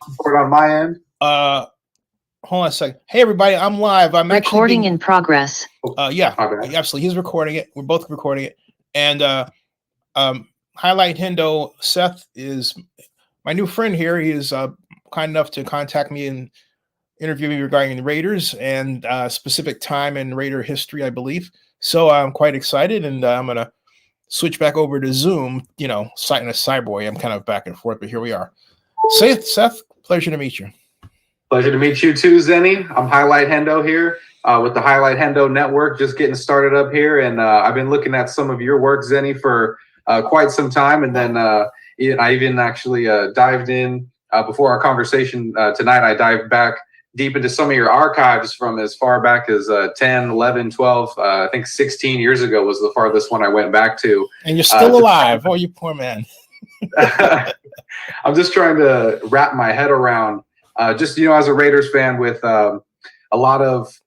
Report on my end. Hold on a second. Hey, everybody, I'm live. I'm recording in progress. Yeah, absolutely. He's recording it. We're both recording it. And highlight Hendo. Seth is my new friend here. He is kind enough to contact me and interview me regarding the Raiders and specific time in Raider history, I believe. So I'm quite excited, and I'm going to switch back over to Zoom, citing a cyborg. I'm kind of back and forth, but here we are. Seth, pleasure to meet you. Pleasure to meet you too, Zennie. I'm Highlight Hendo here with the Highlight Hendo Network, just getting started up here. And I've been looking at some of your work, Zennie, for quite some time. And then I even actually dived in before our conversation tonight. I dived back deep into some of your archives from as far back as 10, 11, 12, I think 16 years ago was the farthest one I went back to. And you're still alive. Oh, you poor man. I'm just trying to wrap my head around just, as a Raiders fan with a lot of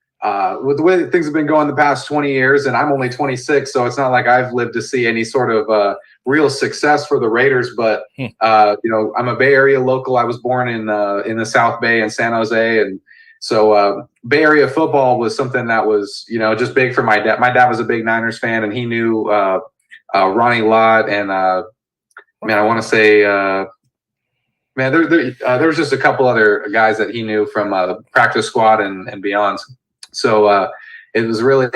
with the way things have been going the past 20 years, and I'm only 26, so it's not like I've lived to see any sort of real success for the Raiders. But, I'm a Bay Area local. I was born in the South Bay in San Jose. And so Bay Area football was something that was, just big for my dad. My dad was a big Niners fan, and he knew Ronnie Lott and, I want to say there was just a couple other guys that he knew from the practice squad and beyond. So it's really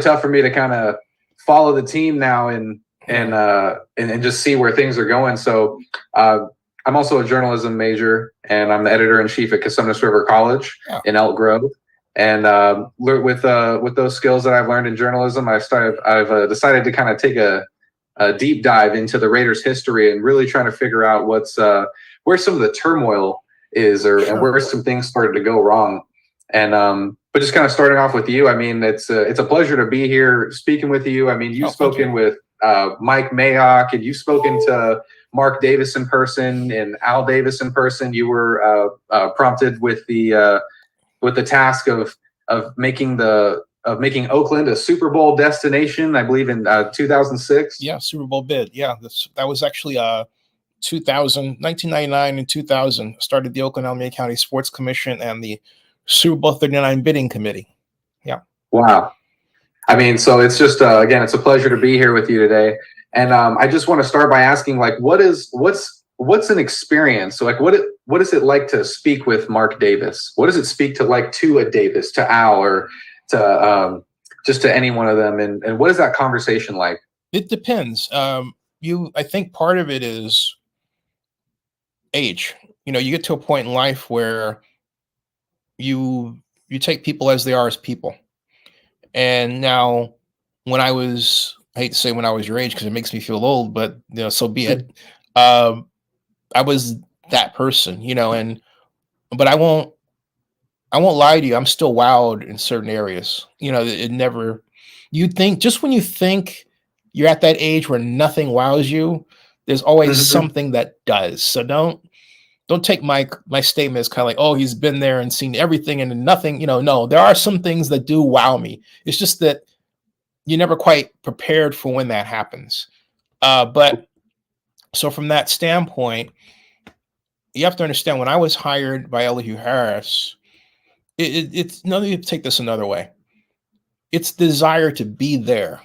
tough for me to kind of follow the team now and just see where things are going. So I'm also a journalism major, and I'm the editor-in-chief at Cosumnes River College in Elk Grove. And with those skills that I've learned in journalism, I've decided to kind of take a deep dive into the Raiders history and really trying to figure out where some of the turmoil is and where some things started to go wrong. And but just kind of starting off with you, it's a pleasure to be here speaking with you. You've spoken with Mike Mayock, and you've spoken to Mark Davis in person and Al Davis in person. You were prompted with the task of making Oakland a Super Bowl destination, I believe in 2006. Yeah, Super Bowl bid. Yeah, that was actually 1999 and 2000. Started the Oakland Alameda County Sports Commission and the Super Bowl 39 bidding committee. Yeah. Wow. So it's just again, it's a pleasure to be here with you today. And I just want to start by asking, what's an experience? So what is it like to speak with Mark Davis? What does it speak to a Davis, to Al, or to just to any one of them? And what is that conversation like? It depends. I think part of it is age. You get to a point in life where you take people as they are as people. And now I hate to say when I was your age because it makes me feel old, but so be it. I was that person, but I won't lie to you. I'm still wowed in certain areas. You'd think just when you think you're at that age where nothing wows you, there's always something that does. So don't take my statement as kind of like, oh, he's been there and seen everything and nothing, no, there are some things that do wow me. It's just that you're never quite prepared for when that happens. But so from that standpoint, you have to understand when I was hired by Elihu Harris, it's let me take this another way. It's desire to be there.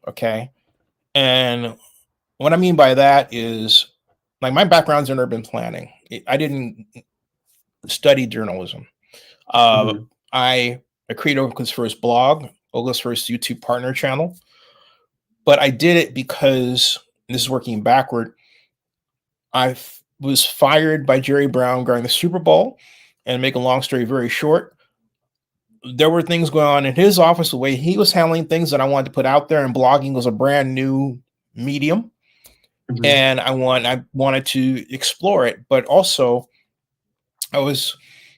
Okay. And what I mean by that is my background's in urban planning. I didn't study journalism. I created Oakland's first blog, Oakland's first YouTube partner channel, but I did it because, and this is working backward, I was fired by Jerry Brown during the Super Bowl, and make a long story very short, there were things going on in his office, the way he was handling things that I wanted to put out there, and blogging was a brand new medium. And I wanted to explore it, but also I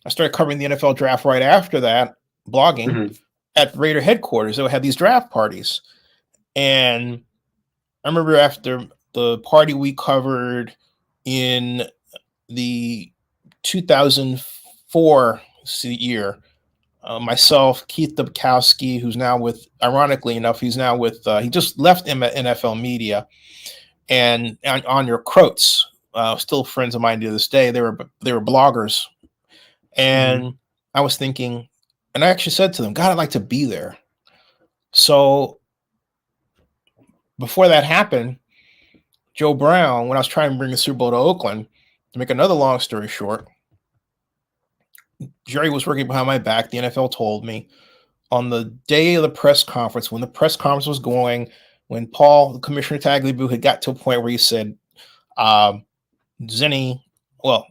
started covering the NFL draft right after that, blogging at Raider headquarters. They would have these draft parties. And I remember after the party we covered in the 2004 year, myself, Keith Dubkowski, who's now ironically enough, he just left NFL Media, and on your Croats, still friends of mine to this day. They were bloggers, and I was thinking, and I actually said to them, God, I'd like to be there. So before that happened, Joe Brown, when I was trying to bring the Super Bowl to Oakland, to make another long story short, Jerry was working behind my back. The NFL told me on the day of the press conference, when the press conference was going, when Paul, the Commissioner Tagliabue, had got to a point where he said, Zennie, well,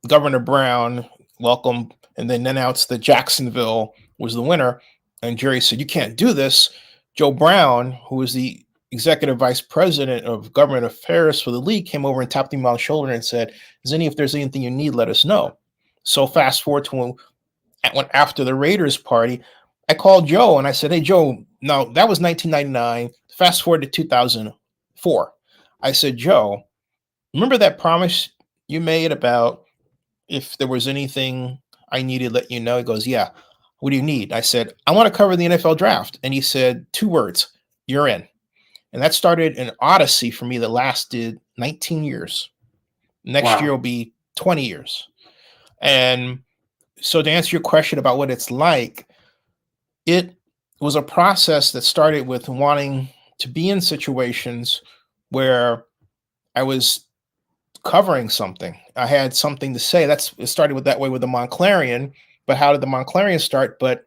Governor Brown, welcome, and then announced that Jacksonville was the winner. And Jerry said, you can't do this. Joe Brown, who was the executive vice president of government affairs for the league, came over and tapped him on the shoulder and said, Zennie, if there's anything you need, let us know. So fast forward to when after the Raiders party, I called Joe and I said, hey, Joe, no, that was 1999. Fast forward to 2004. I said, Joe, remember that promise you made about if there was anything I needed, let you know? He goes, yeah. What do you need? I said, I want to cover the NFL draft. And he said 2 words, you're in. And that started an odyssey for me that lasted 19 years. Next year will be 20 years. And so to answer your question about what it's like, it was a process that started with wanting to be in situations where I was covering something. I had something to say. It started with that way with the Montclarian. But how did the Montclarian start? But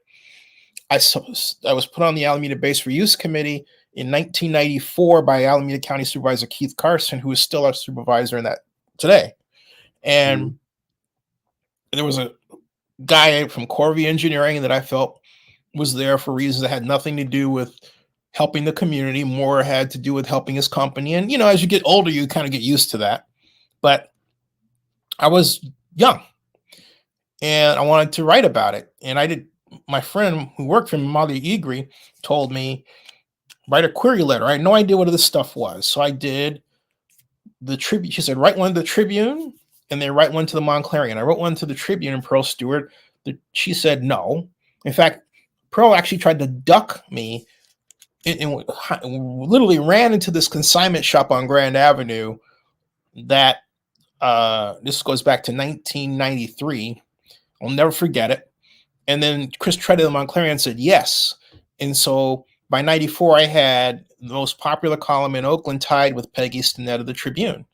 I was put on the Alameda Base Reuse Committee in 1994 by Alameda County Supervisor Keith Carson, who is still our supervisor in that today. And there was a guy from Corvey Engineering that I felt was there for reasons that had nothing to do with helping the community, more had to do with helping his company. And, as you get older, you kind of get used to that. But I was young and I wanted to write about it. And my friend who worked for me, Molly Egri, told me, write a query letter. I had no idea what this stuff was. So I did the Tribune. She said, write one to the Tribune and then write one to the Montclarian. I wrote one to the Tribune and Pearl Stewart. She said no. In fact, Pearl actually tried to duck me and literally ran into this consignment shop on Grand Avenue that this goes back to 1993. I'll never forget it. And then Chris Tread of the Montclarian said yes. And so by 94, I had the most popular column in Oakland tied with Peggy Stinnett of the Tribune.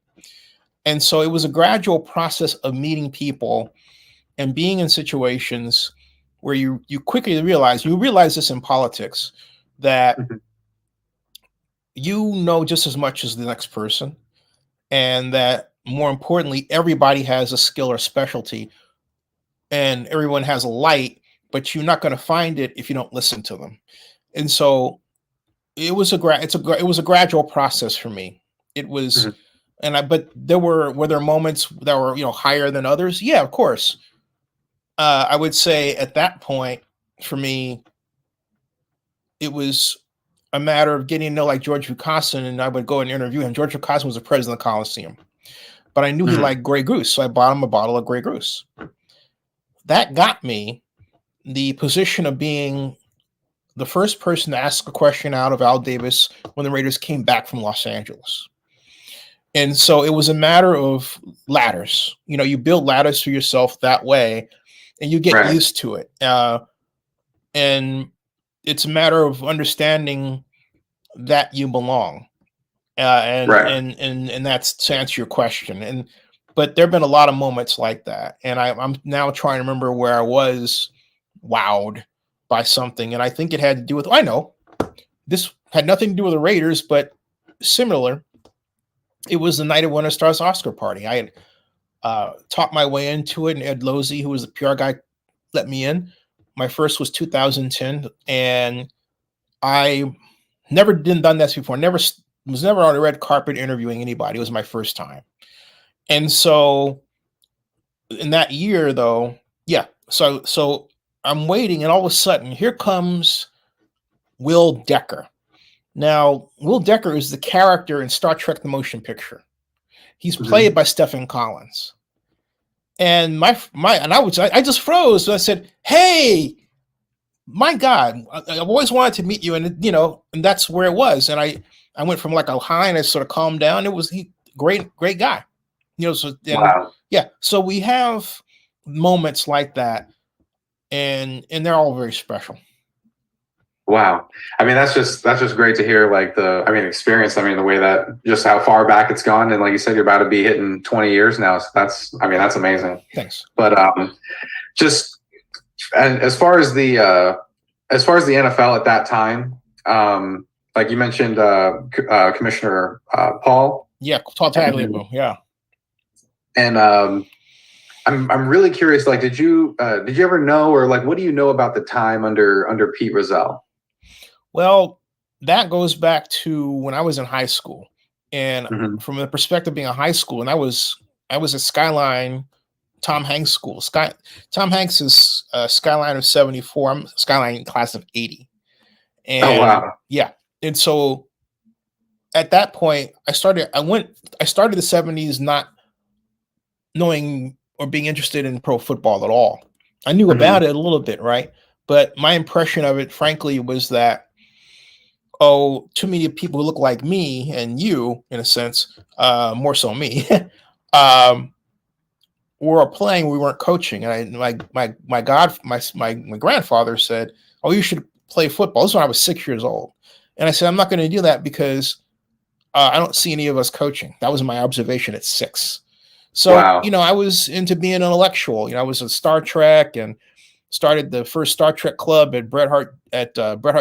And so it was a gradual process of meeting people and being in situations where you quickly realize this in politics, that you know just as much as the next person, and that more importantly, everybody has a skill or specialty and everyone has a light, but you're not going to find it if you don't listen to them. And so it was a gradual process for me. It was, but were there moments that were, higher than others? Yeah, of course. I would say at that point for me, it was a matter of getting to know like George Vukasin, and I would go and interview him. George Vukasin was the president of the Coliseum, but I knew he liked Grey Goose, so I bought him a bottle of Grey Goose. That got me the position of being the first person to ask a question out of Al Davis when the Raiders came back from Los Angeles. And so it was a matter of ladders. You build ladders for yourself that way, and you get used to it. And it's a matter of understanding that you belong. And that's to answer your question. But there have been a lot of moments like that. And I'm now trying to remember where I was wowed by something. And I think it had to do with, I know this had nothing to do with the Raiders, but similar. It was the Night of Winter Stars Oscar party. I had talked my way into it, and Ed Losey, who was the PR guy, let me in. My first was 2010, and I never done this before. Was never on a red carpet interviewing anybody. It was my first time. And so in that year though, so I'm waiting, and all of a sudden here comes Will Decker. Now, Will Decker is the character in Star Trek the Motion Picture. He's played by Stephen Collins. And I just froze. So I said, "Hey, my God, I've always wanted to meet you." And and that's where it was. And I went from like a high, and I sort of calmed down. Great guy. So then, Wow. yeah, so we have moments like that, and they're all very special. Wow. I mean, that's just great to hear. Like experience. I mean, the way that just how far back it's gone, and like you said, you're about to be hitting 20 years now. So that's amazing. Thanks. But just and as far as the NFL at that time, like you mentioned, Commissioner Paul. Yeah, Todd Tagliabue. Yeah. And I'm really curious. Like, did you ever know, or like, what do you know about the time under Pete Rozelle? Well, that goes back to when I was in high school, and Mm-hmm. from the perspective of being a high school, and I was at Skyline Tom Hanks School. Tom Hanks is Skyline of 74. I'm Skyline class of 80. Oh And wow. yeah. And so at that point, I started the 70s not knowing or being interested in pro football at all. I knew Mm-hmm. about it a little bit, right? But my impression of it, frankly, was that, oh, too many people who look like me and you, in a sense, more so me, um, were playing. We weren't coaching, and my grandfather said, "Oh, you should play football." This is when I was 6 years old, and I said, "I'm not going to do that because I don't see any of us coaching." That was my observation at 6. So Wow. I was into being intellectual. I was in Star Trek and started the first Star Trek club at Bret Hart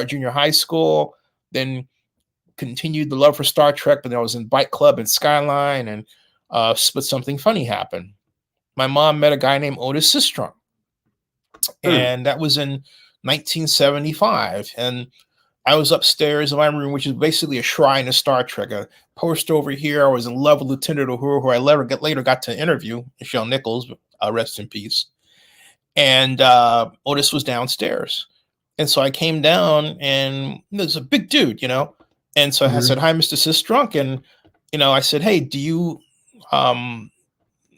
Junior High School. Then continued the love for Star Trek, but then I was in Bike Club and Skyline, and but something funny happened. My mom met a guy named Otis Sistrunk, Hmm. and that was in 1975. And I was upstairs in my room, which is basically a shrine of Star Trek. A poster over here. I was in love with Lieutenant Uhura, who I later got to interview, Michelle Nichols, rest in peace. And Otis was downstairs. And so I came down, and there's a big dude, And so I Mm-hmm. said, "Hi, Mr. Sistrunk." And, I said, "Hey, um,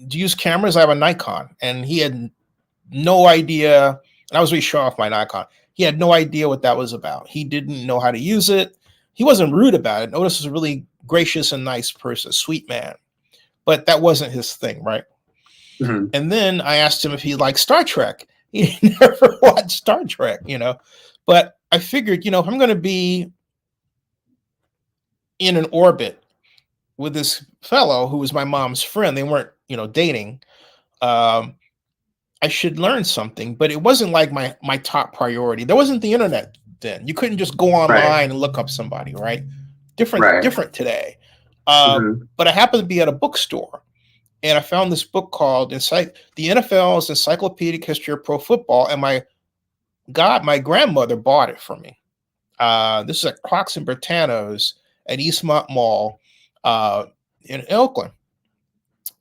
do you use cameras? I have a Nikon." And he had no idea. And I was really showing off my Nikon. He had no idea what that was about. He didn't know how to use it. He wasn't rude about it. Otis was a really gracious and nice person, sweet man. But that wasn't his thing, right? Mm-hmm. And then I asked him if he liked Star Trek. He never watched Star Trek. But I figured, if I'm going to be in an orbit with this fellow who was my mom's friend, they weren't, dating. Um, I should learn something, but it wasn't like my top priority. There wasn't the internet then. You couldn't just go Right. online and look up somebody, right? Right. Different today. Mm-hmm. But I happened to be at a bookstore, and I found this book called The NFL's Encyclopedic History of Pro Football, and my grandmother bought it for me. This is at Crocs and Bertanos at Eastmont Mall in Oakland.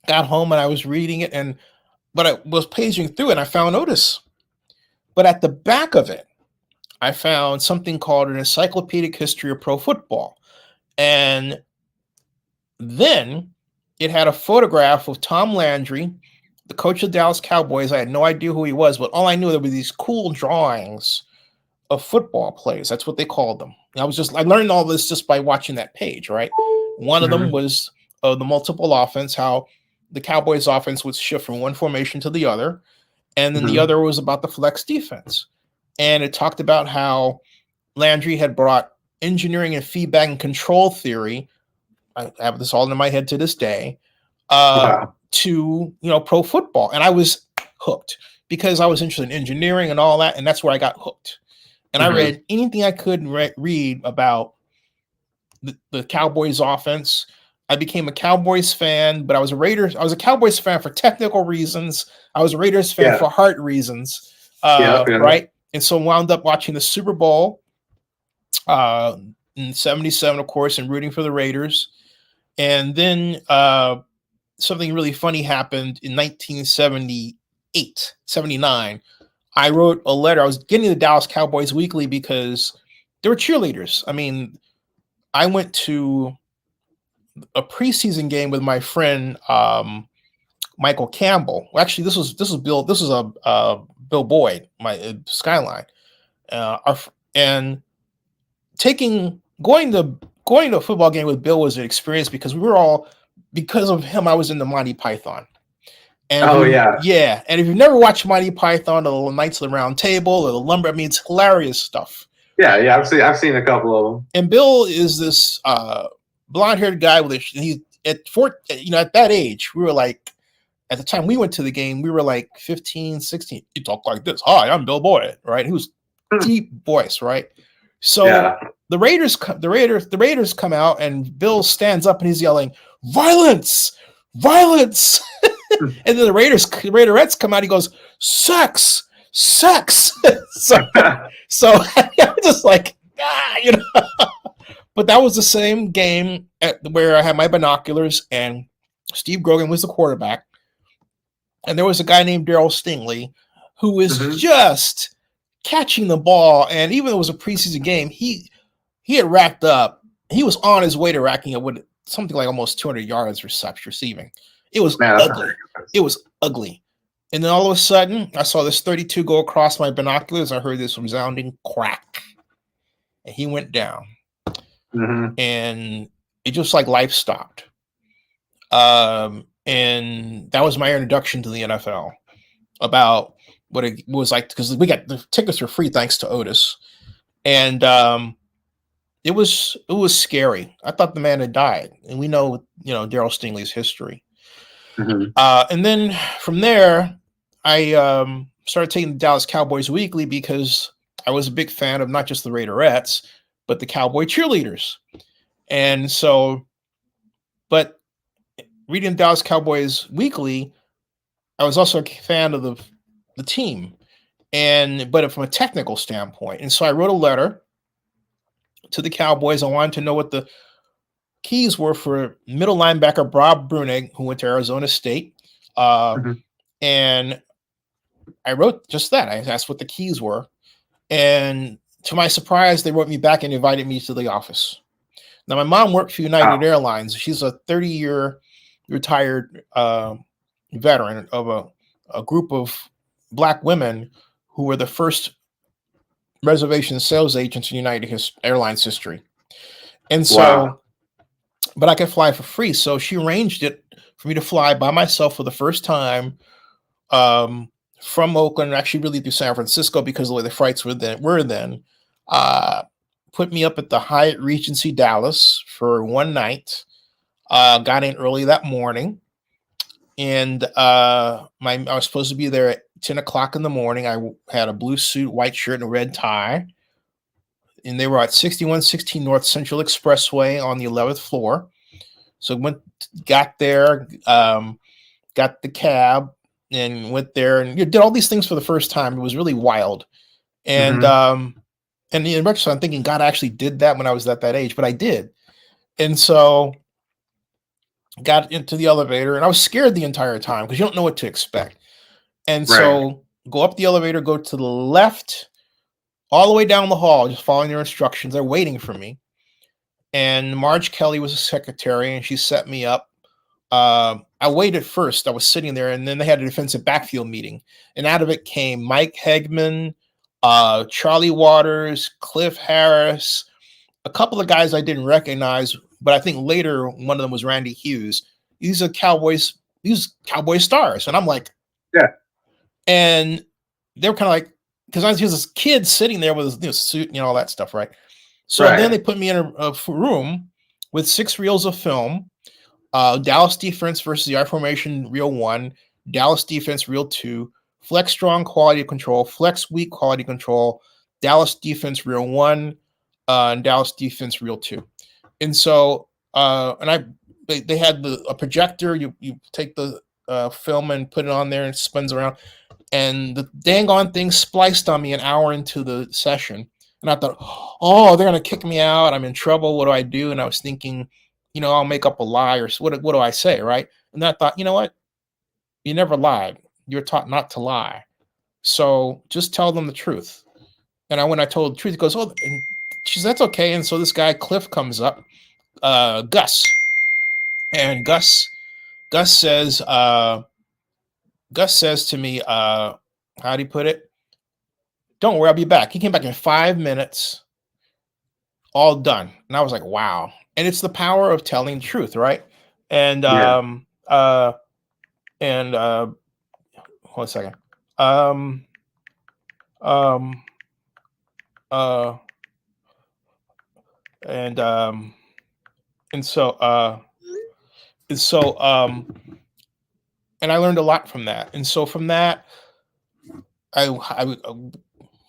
Got home and I was reading it, but I was paging through it, and I found Otis. But at the back of it, I found something called an Encyclopedic History of Pro Football. And then it had a photograph of Tom Landry, the coach of the Dallas Cowboys. I had no idea who he was, but all I knew there were these cool drawings of football plays. That's what they called them. I learned all this just by watching that page, right? One of them Mm-hmm. was the multiple offense, how the Cowboys offense would shift from one formation to the other. And then the Mm-hmm. other was about the flex defense. And it talked about how Landry had brought engineering and feedback and control theory. I have this all in my head to this day, Wow. to pro football. And I was hooked because I was interested in engineering and all that. And that's where I got hooked. And I Mm-hmm. read anything I could read about the Cowboys offense. I became a Cowboys fan, but I was a Cowboys fan for technical reasons. I was a Raiders fan Yeah. for heart reasons. Yep. Yeah. Right. And so wound up watching the Super Bowl in 77, of course, and rooting for the Raiders. And then something really funny happened in 1978, 79. I wrote a letter. I was getting the Dallas Cowboys Weekly because they were cheerleaders. I mean, I went to a preseason game with my friend Michael Campbell. Well, actually, this was Bill. This was a Bill Boyd, my Skyline, and going to a football game with Bill was an experience because we were all because of him, I was into Monty Python. And Oh yeah. yeah, and if you've never watched Monty Python or the Knights of the Round Table or the Lumber, I mean, it's hilarious stuff. Yeah. I've seen a couple of them. And Bill is this blonde-haired guy with he at that age, we were like, at the time we went to the game, we were like 15, 16. He talked like this. Hi, I'm Bill Boyd, right? He was deep voice, right? So Yeah. the Raiders come out, and Bill stands up and he's yelling, "Violence! Violence!" And then the Raiderettes come out. He goes, "Sex! Sex!" so I'm just like, But that was the same game where I had my binoculars, and Steve Grogan was the quarterback, and there was a guy named Daryl Stingley who was just catching the ball. And even though it was a preseason game, he had racked up. He was on his way to racking up with something like almost 200 yards receiving. It was ugly. It was ugly. And then all of a sudden, I saw this 32 go across my binoculars. I heard this resounding crack, and he went down. And it just like life stopped. And that was my introduction to the NFL, about what it was like, because we got the tickets for free thanks to Otis. And it was scary. I thought the man had died, and we know Daryl Stingley's history. And then from there, I started taking the Dallas Cowboys weekly because I was a big fan of not just the Raiderettes, but the Cowboy cheerleaders. And so, but reading Dallas Cowboys weekly, I was also a fan of the team, but from a technical standpoint. And so I wrote a letter to the Cowboys. I wanted to know what the keys were for middle linebacker Bob Brunig, who went to Arizona State. And I wrote just that. I asked what the keys were. And to my surprise, they wrote me back and invited me to the office. Now, my mom worked for United Airlines. She's a 30-year retired veteran of a group of Black women who were the first reservation sales agents in United Airlines history. And so, but I could fly for free. So she arranged it for me to fly by myself for the first time from Oakland, actually really through San Francisco, because of the way the flights were then. Put me up at the Hyatt Regency Dallas for one night. Got in early that morning, and I was supposed to be there at 10 o'clock in the morning. I had a blue suit, white shirt, and a red tie. And they were at 6116 North Central Expressway on the 11th floor. So got there, got the cab, and went there and did all these things for the first time. It was really wild. And in retrospect, I'm thinking, God, I actually did that when I was at that age, but I did. And so got into the elevator, and I was scared the entire time because you don't know what to expect. And so go up the elevator, go to the left, all the way down the hall, just following their instructions. They're waiting for me. And Marge Kelly was a secretary, and she set me up. I waited first. I was sitting there, and then they had a defensive backfield meeting. And out of it came Mike Hegman, Charlie Waters, Cliff Harris, a couple of guys I didn't recognize, but I think later one of them was Randy Hughes. These are Cowboy stars. And I'm like, yeah. And they were kind of like, because I was just this kid sitting there with his suit and all that stuff, right? So then they put me in a room with 6 reels of film, Dallas defense versus the I formation reel 1, Dallas defense reel 2, flex strong quality control, flex weak quality control, Dallas defense reel 1, and Dallas defense reel 2. And so, they had a projector. You take the film and put it on there, and it spins around. And the dang on thing spliced on me an hour into the session. And I thought, oh, they're going to kick me out. I'm in trouble. What do I do? And I was thinking, I'll make up a lie, or what do I say, right? And then I thought, you know what? You never lied. You're taught not to lie. So just tell them the truth. And when I told the truth, he goes, oh, and she says, that's okay. And so this guy, Cliff, comes up, Gus. And Gus says to me, how do you put it? Don't worry, I'll be back. He came back in 5 minutes, all done. And I was like, wow. And it's the power of telling the truth, right? and Yeah. and hold on a second. Um, um, uh, and and so and so and I learned a lot from that. And so from that, I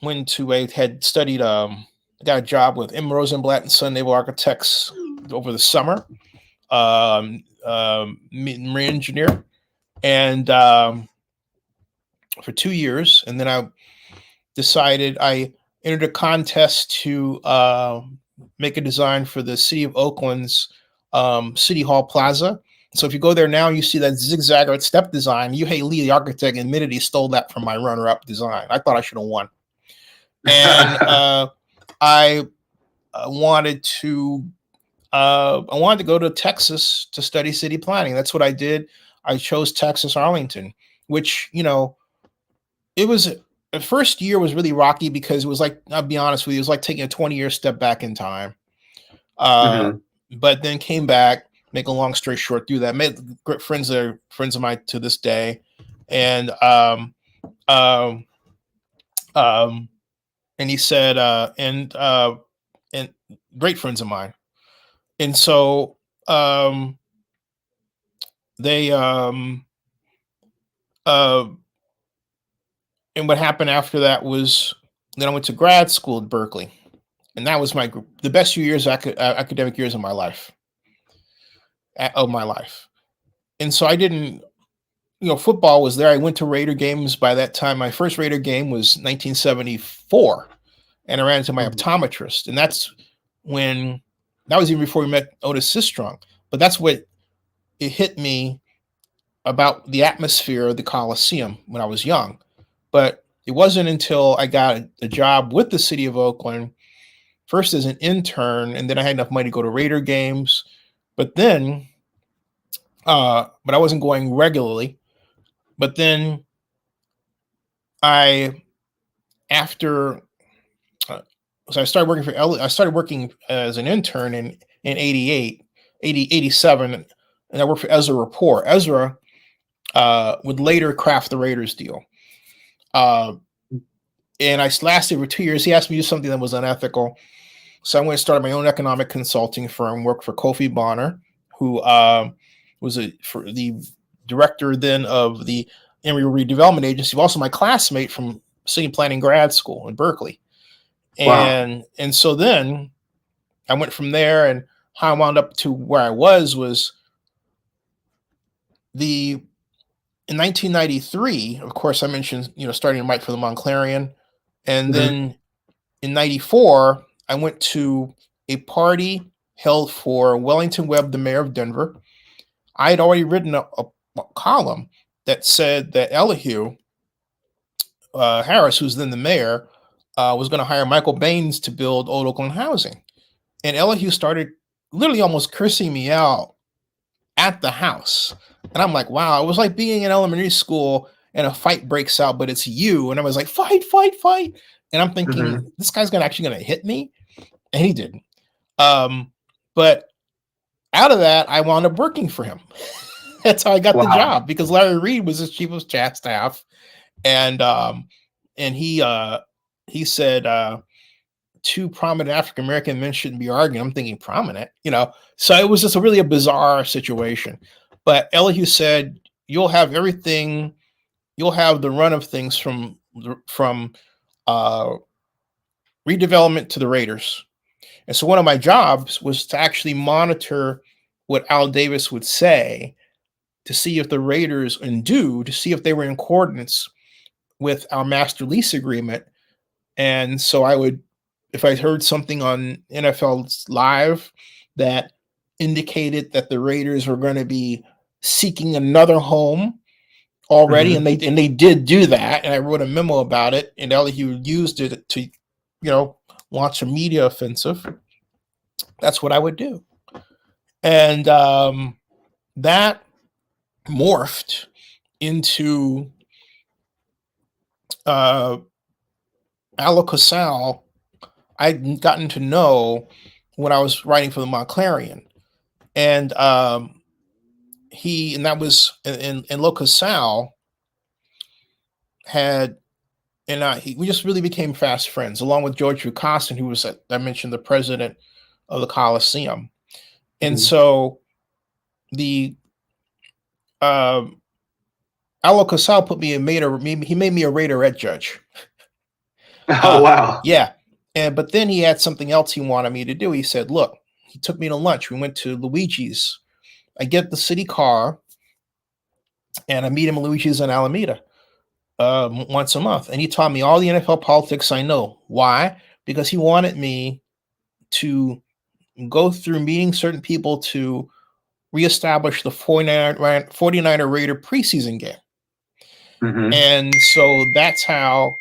went to I had studied got a job with M. Rosenblatt and Son Naval Architects over the summer, marine engineer, and for 2 years, and then I decided I entered a contest to make a design for the city of Oakland's City Hall Plaza. So if you go there now, you see that zigzag or step design. Yuhei Lee, the architect, admitted he stole that from my runner-up design. I thought I should have won. And I wanted to go to Texas to study city planning. That's what I did. I chose Texas Arlington, which it was the first year was really rocky because it was like, I'll be honest with you, it was like taking a 20-year step back in time. Hmm. But then came back, make a long story short, through that, made great friends that are friends of mine to this day. And um, um, and he said, and great friends of mine. And so they uh and what happened after that was then I went to grad school at Berkeley, and that was the best few years academic years of my life. And so I didn't, football was there. I went to Raider games. By that time, my first Raider game was 1974, and I ran into my optometrist, and that was even before we met Otis Sistrunk. But that's what it hit me about the atmosphere of the Coliseum when I was young. But it wasn't until I got a job with the city of Oakland, first as an intern, and then I had enough money to go to Raider games. But then, but I wasn't going regularly. But then I, after, so I started working I started working as an intern in 87, and I worked for Ezra Rapport. Ezra would later craft the Raiders deal. And I lasted for 2 years. He asked me to do something that was unethical. So I went and started my own economic consulting firm, worked for Kofi Bonner, who was the director then of the Emory Redevelopment Agency, also my classmate from city planning grad school in Berkeley. Wow. And so then I went from there, and how I wound up to where I was in 1993, of course, I mentioned, starting to write for the Montclarian. And Hmm. then in 94, I went to a party held for Wellington Webb, the mayor of Denver. I had already written a column that said that Elihu Harris, who's then the mayor, was going to hire Michael Baines to build Old Oakland housing. And Elihu started literally almost cursing me out at the house. And I'm like, wow, it was like being in elementary school and a fight breaks out, but it's you. And I was like, fight, fight, fight. And I'm thinking, Hmm. this guy's actually going to hit me. And he didn't. But out of that, I wound up working for him. That's how I got the Wow. job, because Larry Reed was his chief of staff. And he said, two prominent African American men shouldn't be arguing. I'm thinking prominent, So it was just a bizarre situation. But Elihu said, "You'll have everything. You'll have the run of things from uh, redevelopment to the Raiders." And so one of my jobs was to actually monitor what Al Davis would say to see if the Raiders to see if they were in accordance with our master lease agreement. And so I would, if I heard something on NFL's Live that indicated that the Raiders were going to be seeking another home already, Hmm. and they did do that, and I wrote a memo about it, and Elihu used it to, launch a media offensive. That's what I would do, and that morphed into uh, Alakasal. I'd gotten to know when I was writing for the Montclarian. And and that was and Locus Sal had, and we just really became fast friends, along with George Rucastin, who was, I mentioned, the president of the Coliseum. And so the Al Casal put me in he made me a Raiderette judge. Oh wow. Yeah. But then he had something else he wanted me to do. He said, look, he took me to lunch. We went to Luigi's. I get the city car and I meet him at Luigi's in Alameda once a month. And he taught me all the NFL politics I know. Why? Because he wanted me to go through meeting certain people to reestablish the 49er Raider preseason game. And so that's how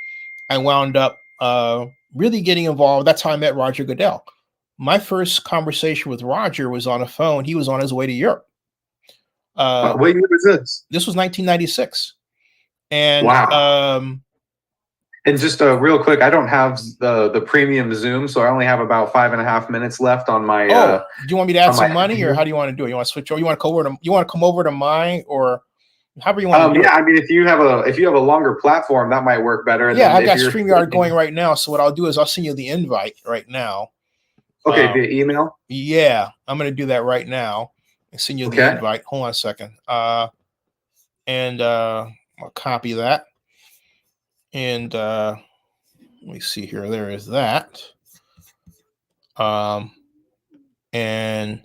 I wound up really getting involved. That's how I met Roger Goodell. My first conversation with Roger was on a phone. He was on his way to Europe. What year was this? This was 1996. And wow. And just real quick, I don't have the premium Zoom, so I only have about 5.5 minutes left on my. Do you want me to add some money, or how do you want to do it? You want to switch over? You want to come over to mine, or however you want to do it? I mean, if you have a longer platform, that might work better. Yeah, I've got StreamYard going right now. So what I'll do is I'll send you the invite right now. Okay, via email. Yeah, I'm going to do that right now and send you the invite. Hold on a second. And I'll copy that. And let me see here. There is that. And it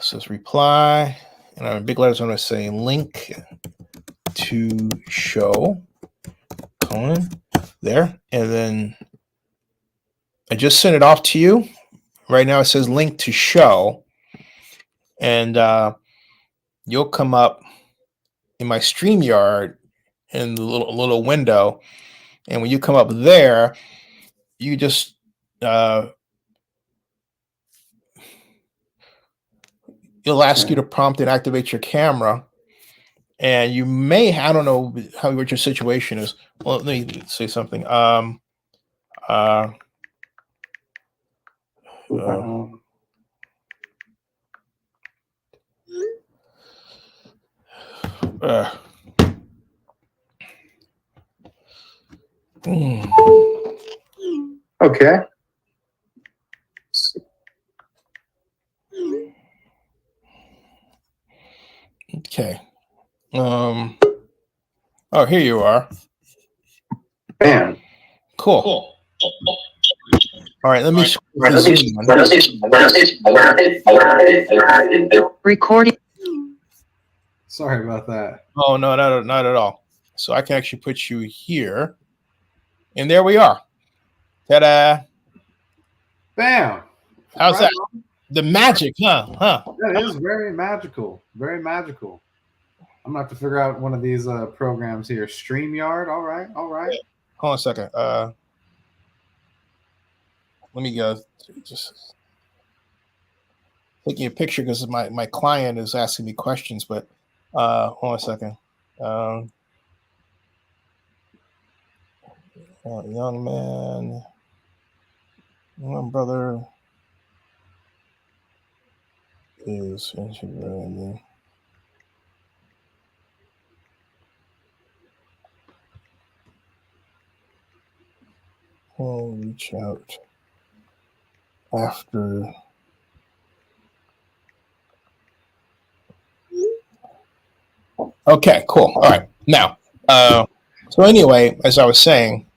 says reply. And I'm in big letters. I'm going to say link to show. Colon. There. And then I just sent it off to you. Right now it says link to show. And you'll come up in my StreamYard in the little window. And when you come up there, you just it'll ask you to prompt and activate your camera. And you may, I don't know what your situation is. Well, let me say something. Okay. Okay. Oh, here you are. Bam. Cool. All right, let me recording. Sorry about that. Oh no, not at all. So I can actually put you here. And there we are. Ta-da. Bam. How's that? The magic, huh? That is very magical. Very magical. I'm gonna have to figure out one of these programs here. StreamYard. All right. Hold on a second. Let me go just taking a picture because my client is asking me questions, but hold on a second. Young man, young brother is integrating. I'll reach out after. Okay, cool. All right. Now, so anyway, as I was saying,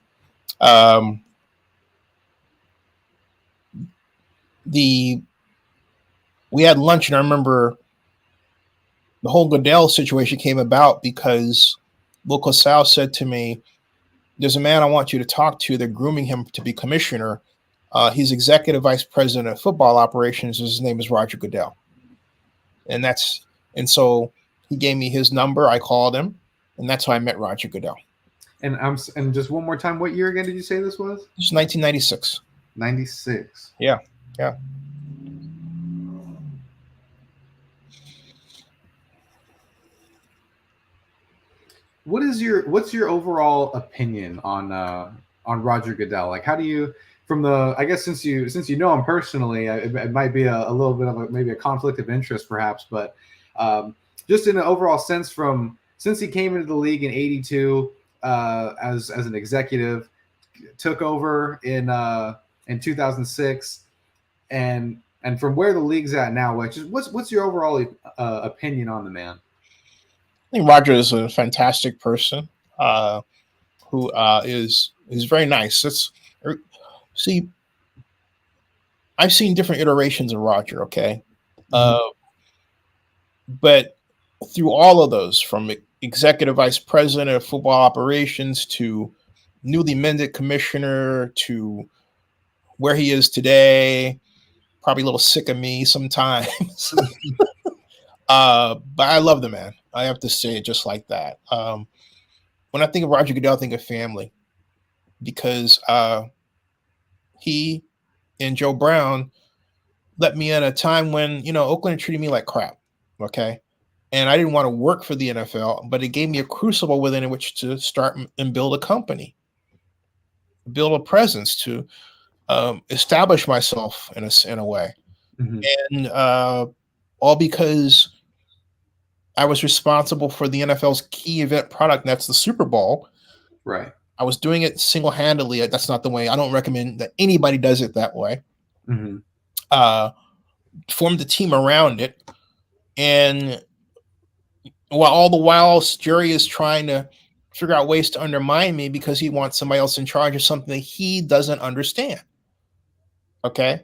we had lunch, and I remember the whole Goodell situation came about because Local Sal said to me, "There's a man I want you to talk to. They're grooming him to be commissioner. He's executive vice president of football operations. His name is Roger Goodell." And so he gave me his number. I called him, and that's how I met Roger Goodell. And just one more time, what year again did you say this was? It's 1996. 96. Yeah. What's your overall opinion on Roger Goodell? Like, how do you, I guess since you know him personally, it might be a little bit of maybe a conflict of interest perhaps, but just in an overall sense, from since he came into the league in '82 as an executive, took over in 2006, and from where the league's at now, what's your overall opinion on the man? I think Roger is a fantastic person who is very nice. See, I've seen different iterations of Roger. Okay, but through all of those, from executive vice president of football operations to newly minted commissioner to where he is today, probably a little sick of me sometimes. But I love the man. I have to say it just like that. When I think of Roger Goodell, I think of family because he and Joe Brown let me in at a time when, Oakland treated me like crap. Okay. And I didn't want to work for the NFL, but it gave me a crucible within which to start and build a company, build a presence to establish myself in a way. And all because I was responsible for the NFL's key event product, and that's the Super Bowl. Right. I was doing it single-handedly. That's not the way. I don't recommend that anybody does it that way. Formed a team around it. And all the while, Jerry is trying to figure out ways to undermine me because he wants somebody else in charge of something that he doesn't understand. Okay?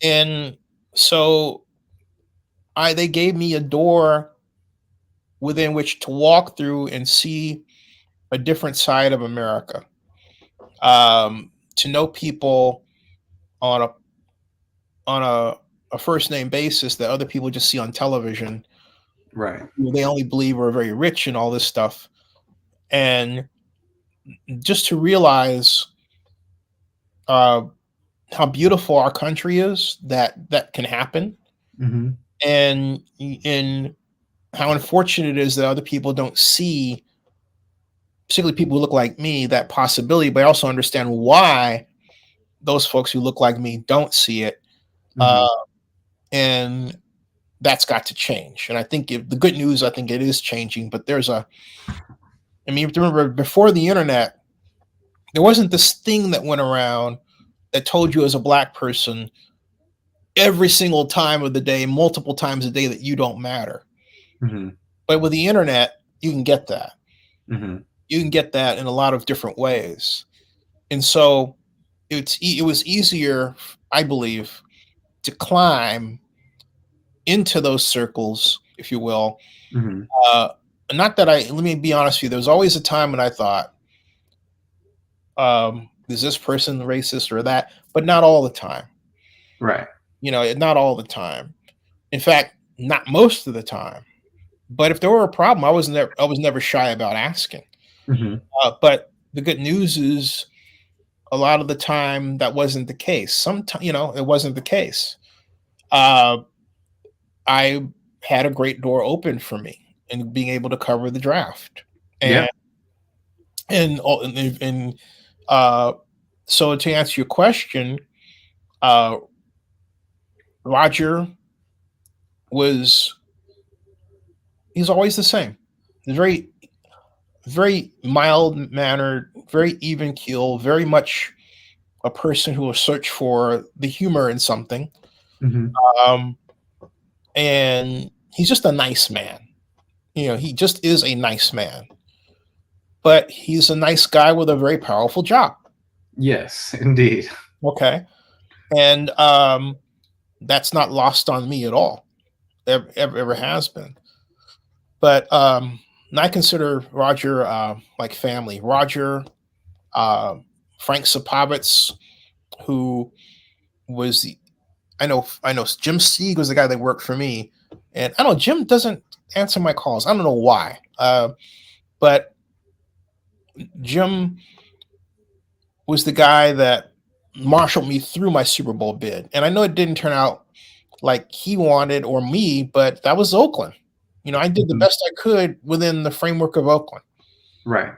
And so they gave me a door within which to walk through and see a different side of America, to know people on a first name basis that other people just see on television. Right. They only believe we're very rich and all this stuff. And just to realize how beautiful our country is, that can happen. And how unfortunate it is that other people don't see, particularly people who look like me, that possibility, but I also understand why those folks who look like me don't see it. And that's got to change. And I think the good news, I think it is changing, but remember before the internet, there wasn't this thing that went around that told you as a Black person every single time of the day, multiple times a day, that you don't matter. But with the internet, you can get that. You can get that in a lot of different ways. And so it was easier, I believe, to climb into those circles, if you will. Not that let me be honest with you, there was always a time when I thought, is this person racist or that? But not all the time. Right. Not all the time. In fact, not most of the time. But if there were a problem, I was never shy about asking. But the good news is, a lot of the time that wasn't the case. Sometimes, it wasn't the case. I had a great door open for me in being able to cover the draft. And so to answer your question, Roger he's always the same. He's very, very mild mannered, very even keel, very much a person who will search for the humor in something. And he's just a nice man. He just is a nice man. But he's a nice guy with a very powerful job. Yes, indeed. Okay. And that's not lost on me at all. Ever has been. But I consider Roger like family. Roger, Frank Sapovitz, who was I know Jim Sieg was the guy that worked for me. And I know Jim doesn't answer my calls. I don't know why. But Jim was the guy that marshaled me through my Super Bowl bid. And I know it didn't turn out like he wanted or me, but that was Oakland. I did the best I could within the framework of Oakland. Right.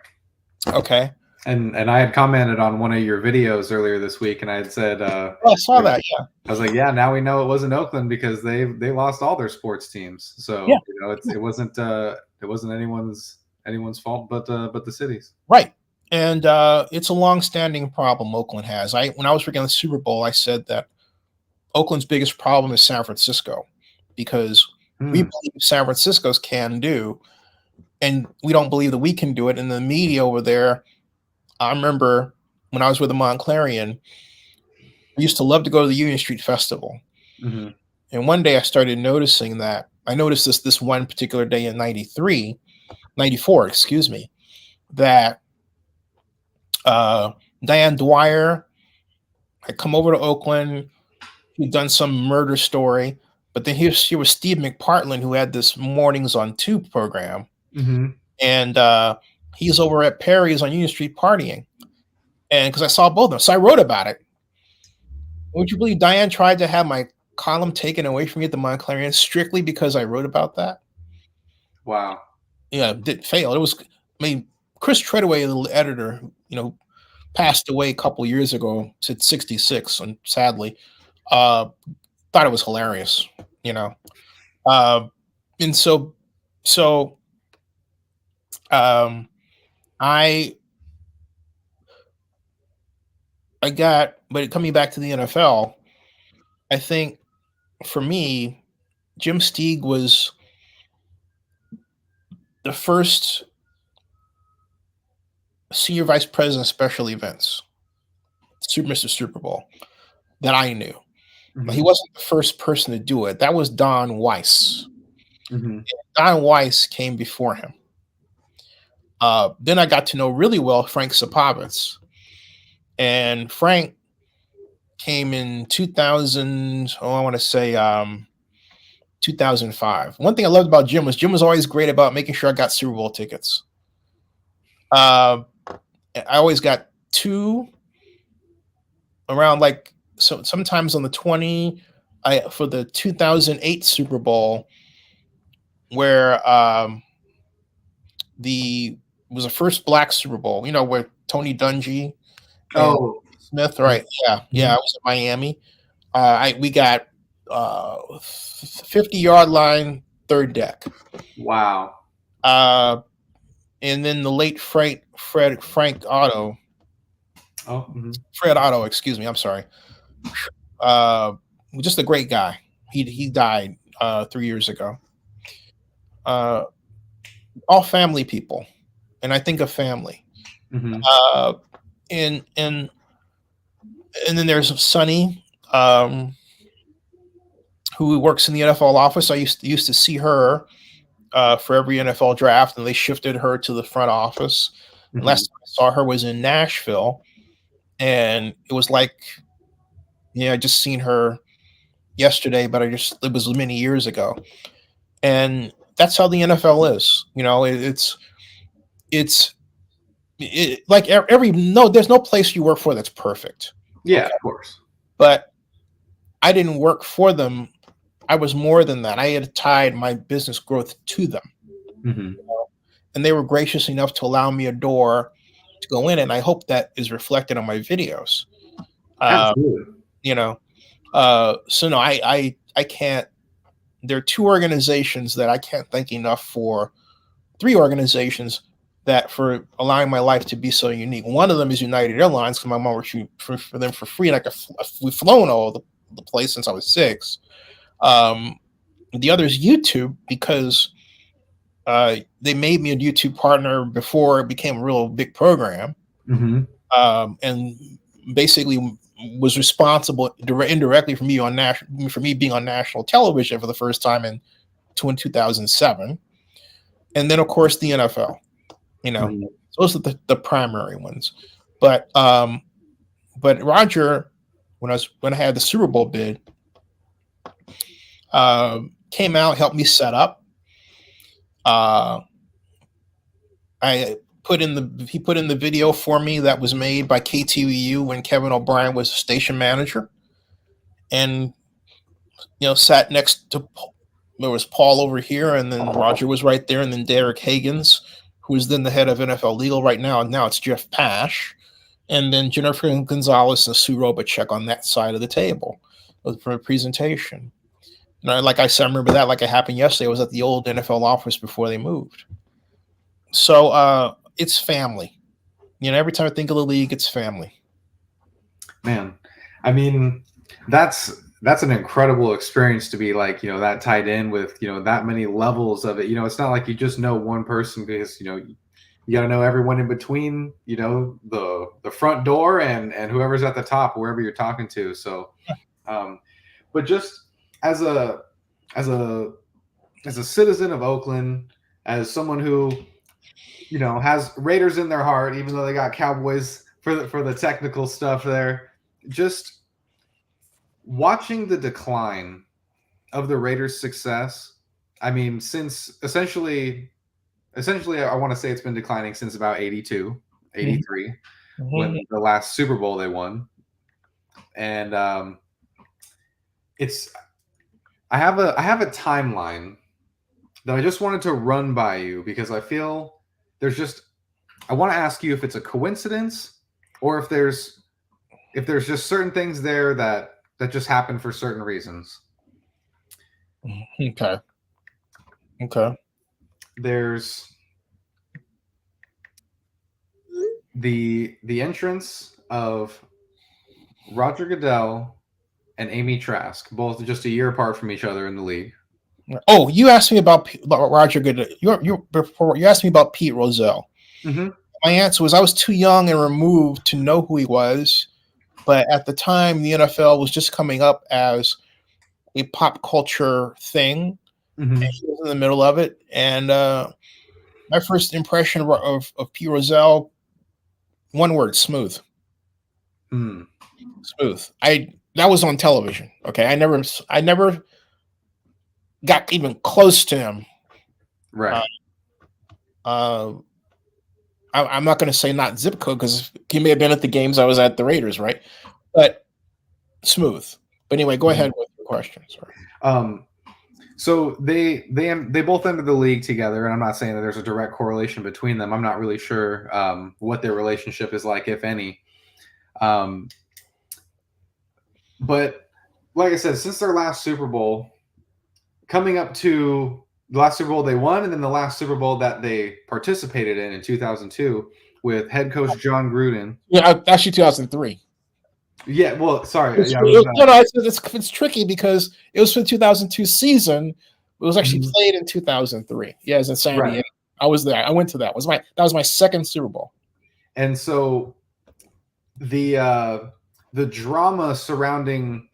Okay. And I had commented on one of your videos earlier this week, and I had said, Oh, I saw that. Yeah. I was like, yeah, now we know it wasn't Oakland because they lost all their sports teams. So Yeah. you know, it wasn't anyone's fault but the city's. Right. And it's a long-standing problem Oakland has. When I was working on the Super Bowl, I said that Oakland's biggest problem is San Francisco because we Hmm. believe San Francisco's can do, and we don't believe that we can do it. And the media over there, I remember when I was with the Montclarian, we used to love to go to the Union Street Festival. Mm-hmm. And one day I started noticing that I noticed this one particular day in 94, excuse me, that Diane Dwyer had come over to Oakland. He'd done some murder story, but then here was Steve McPartland, who had this Mornings on 2 program. Mm-hmm. And he's over at Perry's on Union Street partying. And because I saw both of them, so I wrote about it. Would you believe Diane tried to have my column taken away from me at the Montclarian strictly because I wrote about that? Wow. Yeah, it did fail. It was, I mean, Chris Treadaway, the editor, passed away a couple years ago. At 66, and sadly, thought it was hilarious. And so I but coming back to the NFL, I think for me, Jim Steig was the first senior vice president of special events, Mr. Super Bowl, that I knew. Mm-hmm. He wasn't the first person to do it. That was Don Weiss. Mm-hmm. Don Weiss came before him. Then I got to know really well Frank Sapovitz. And Frank came in 2000, I want to say 2005. One thing I loved about Jim was always great about making sure I got Super Bowl tickets. I always got 2 around, so sometimes on the 20 for the 2008 Super Bowl, where was the first black Super Bowl, where Tony Dungy and Smith, right? Yeah, I was in Miami. We got 50-yard line, third deck. Wow. And then the late Frank Otto. Oh, mm-hmm. Fred Otto, excuse me. I'm sorry. Just a great guy. He died 3 years ago. All family people, and I think of family. Mm-hmm. And then there's Sonny, who works in the NFL office. I used to see her for every NFL draft, and they shifted her to the front office. Mm-hmm. Last time I saw her was in Nashville, and it was like, I just seen her yesterday, but it was many years ago. And that's how the NFL is. It's like there's no place you work for that's perfect. Yeah, okay? Of course. But I didn't work for them. I was more than that. I had tied my business growth to them. Mm-hmm. And they were gracious enough to allow me a door to go in. And I hope that is reflected on my videos. Absolutely. So no, I can't. There are 2 organizations that I can't thank enough for. 3 organizations that for allowing my life to be so unique. One of them is United Airlines, because my mom worked for them for free, and we've flown all the place since I was 6. The other is YouTube, because they made me a YouTube partner before it became a real big program. Mm-hmm. And basically was responsible indirectly for me being on national television for the first time in 2007. And then of course the NFL, mm-hmm. Those are the primary ones. But Roger, when I had the Super Bowl bid, came out, helped me set up. He put in the video for me that was made by KTVU when Kevin O'Brien was station manager, and sat next to, there was Paul over here, and then Roger was right there, and then Derek Higgins who is then the head of NFL legal right now. Now it's Jeff Pash, and then Jennifer Gonzalez and Sue Robachek on that side of the table for a presentation. Like I said, I remember that like it happened yesterday. I was at the old NFL office before they moved. So it's family. Every time I think of the league, it's family. Man, I mean, that's an incredible experience to be like, that tied in with, that many levels of it. It's not like you just know one person because, you got to know everyone in between, the front door and whoever's at the top, wherever you're talking to. So, but just as a citizen of Oakland, as someone who, has Raiders in their heart, even though they got Cowboys for the technical stuff there, just watching the decline of the Raiders' success. I mean, since essentially, I want to say it's been declining since about 82, 83, when the last Super Bowl they won. And I have a timeline that I just wanted to run by you because I feel I want to ask you if it's a coincidence or if there's just certain things there that just happen for certain reasons. Okay. There's the entrance of Roger Goodell and Amy Trask, both just a year apart from each other in the league. Oh, you asked me about Roger Goodell. You asked me about Pete Rozelle. Mm-hmm. My answer was I was too young and removed to know who he was, but at the time the NFL was just coming up as a pop culture thing. Mm-hmm. And he was in the middle of it, and my first impression of Pete Rozelle, one word: smooth. Smooth. That was on television. Okay, I never got even close to him. Right. I'm not going to say not zip code because he may have been at the games I was at the Raiders, right? But smooth. But anyway, go ahead with your question. Sorry. So they both entered the league together, and I'm not saying that there's a direct correlation between them. I'm not really sure what their relationship is like, if any. But like I said, since their last Super Bowl, coming up to the last Super Bowl they won, and then the last Super Bowl that they participated in 2002 with head coach John Gruden. Yeah, actually 2003. Yeah, well, sorry. It's tricky because it was for the 2002 season. It was actually played in 2003. Yeah, it was in San Diego. Right. I was there. I went to that. That was my second Super Bowl. And so the drama surrounding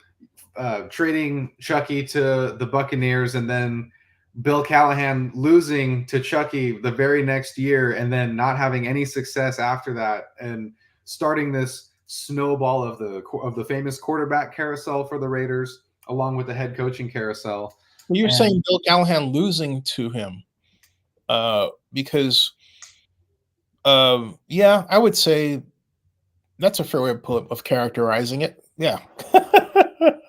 trading Chucky to the Buccaneers and then Bill Callahan losing to Chucky the very next year and then not having any success after that and starting this snowball of the famous quarterback carousel for the Raiders along with the head coaching carousel. You're saying Bill Callahan losing to him because yeah, I would say that's a fair way of characterizing it. Yeah.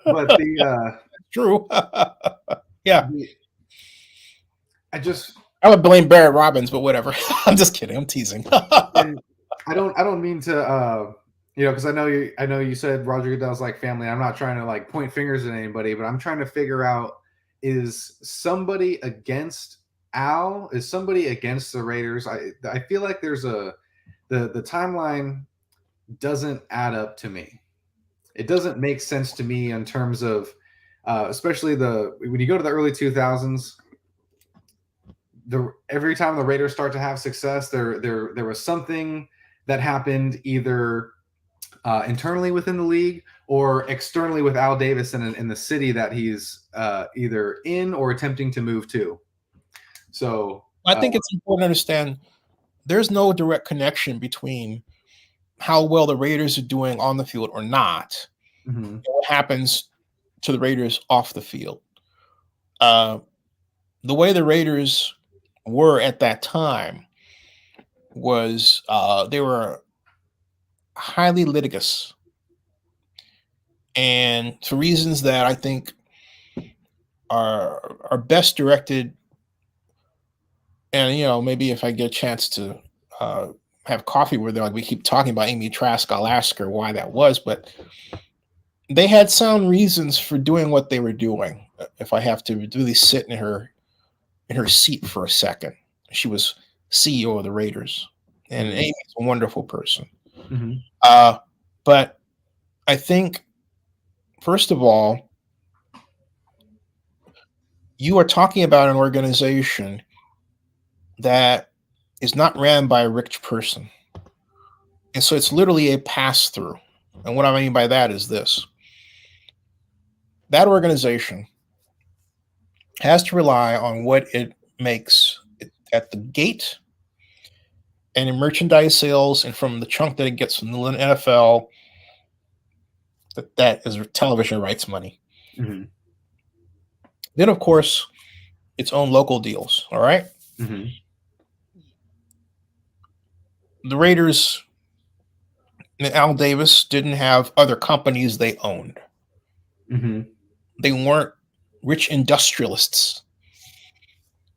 But the true. Yeah. I would blame Barrett Robbins, but whatever. I'm just kidding. I'm teasing. And I don't mean to because I know you said Roger Goodell's like family. I'm not trying to like point fingers at anybody, but I'm trying to figure out, is somebody against Al? Is somebody against the Raiders? I feel like there's the timeline doesn't add up to me. It doesn't make sense to me in terms of especially when you go to the early 2000s. Every time the Raiders start to have success, there was something that happened either internally within the league or externally with Al Davis in the city that he's either in or attempting to move to. So I think it's important to understand there's no direct connection between how well the Raiders are doing on the field or not, and what happens to the Raiders off the field. The way the Raiders were at that time was they were highly litigious, and for reasons that I think are best directed And maybe if I get a chance to have coffee with her, like we keep talking about Amy Trask, I'll ask her why that was. But they had sound reasons for doing what they were doing. If I have to really sit in her seat for a second, she was CEO of the Raiders, and Mhm. Amy's a wonderful person. Mhm. But I think, first of all, you are talking about an organization that is not ran by a rich person. And so it's literally a pass through. And what I mean by that is this: that organization has to rely on what it makes at the gate and in merchandise sales and from the chunk that it gets from the NFL. That is television rights money. Mhm. Then, of course, its own local deals. All right. Mhm. The Raiders and Al Davis didn't have other companies they owned. Mhm. They weren't rich industrialists.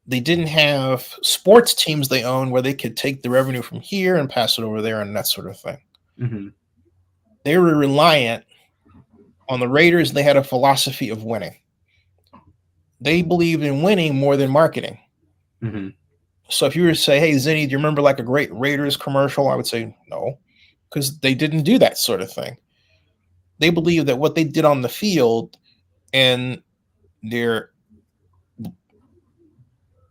They didn't have sports teams they owned where they could take the revenue from here and pass it over there and that sort of thing. Mhm. They were reliant on the Raiders. They had a philosophy of winning. They believed in winning more than marketing. Mhm. So if you were to say, "Hey, Zennie, do you remember like a great Raiders commercial?" I would say no, because they didn't do that sort of thing. They believed that what they did on the field and their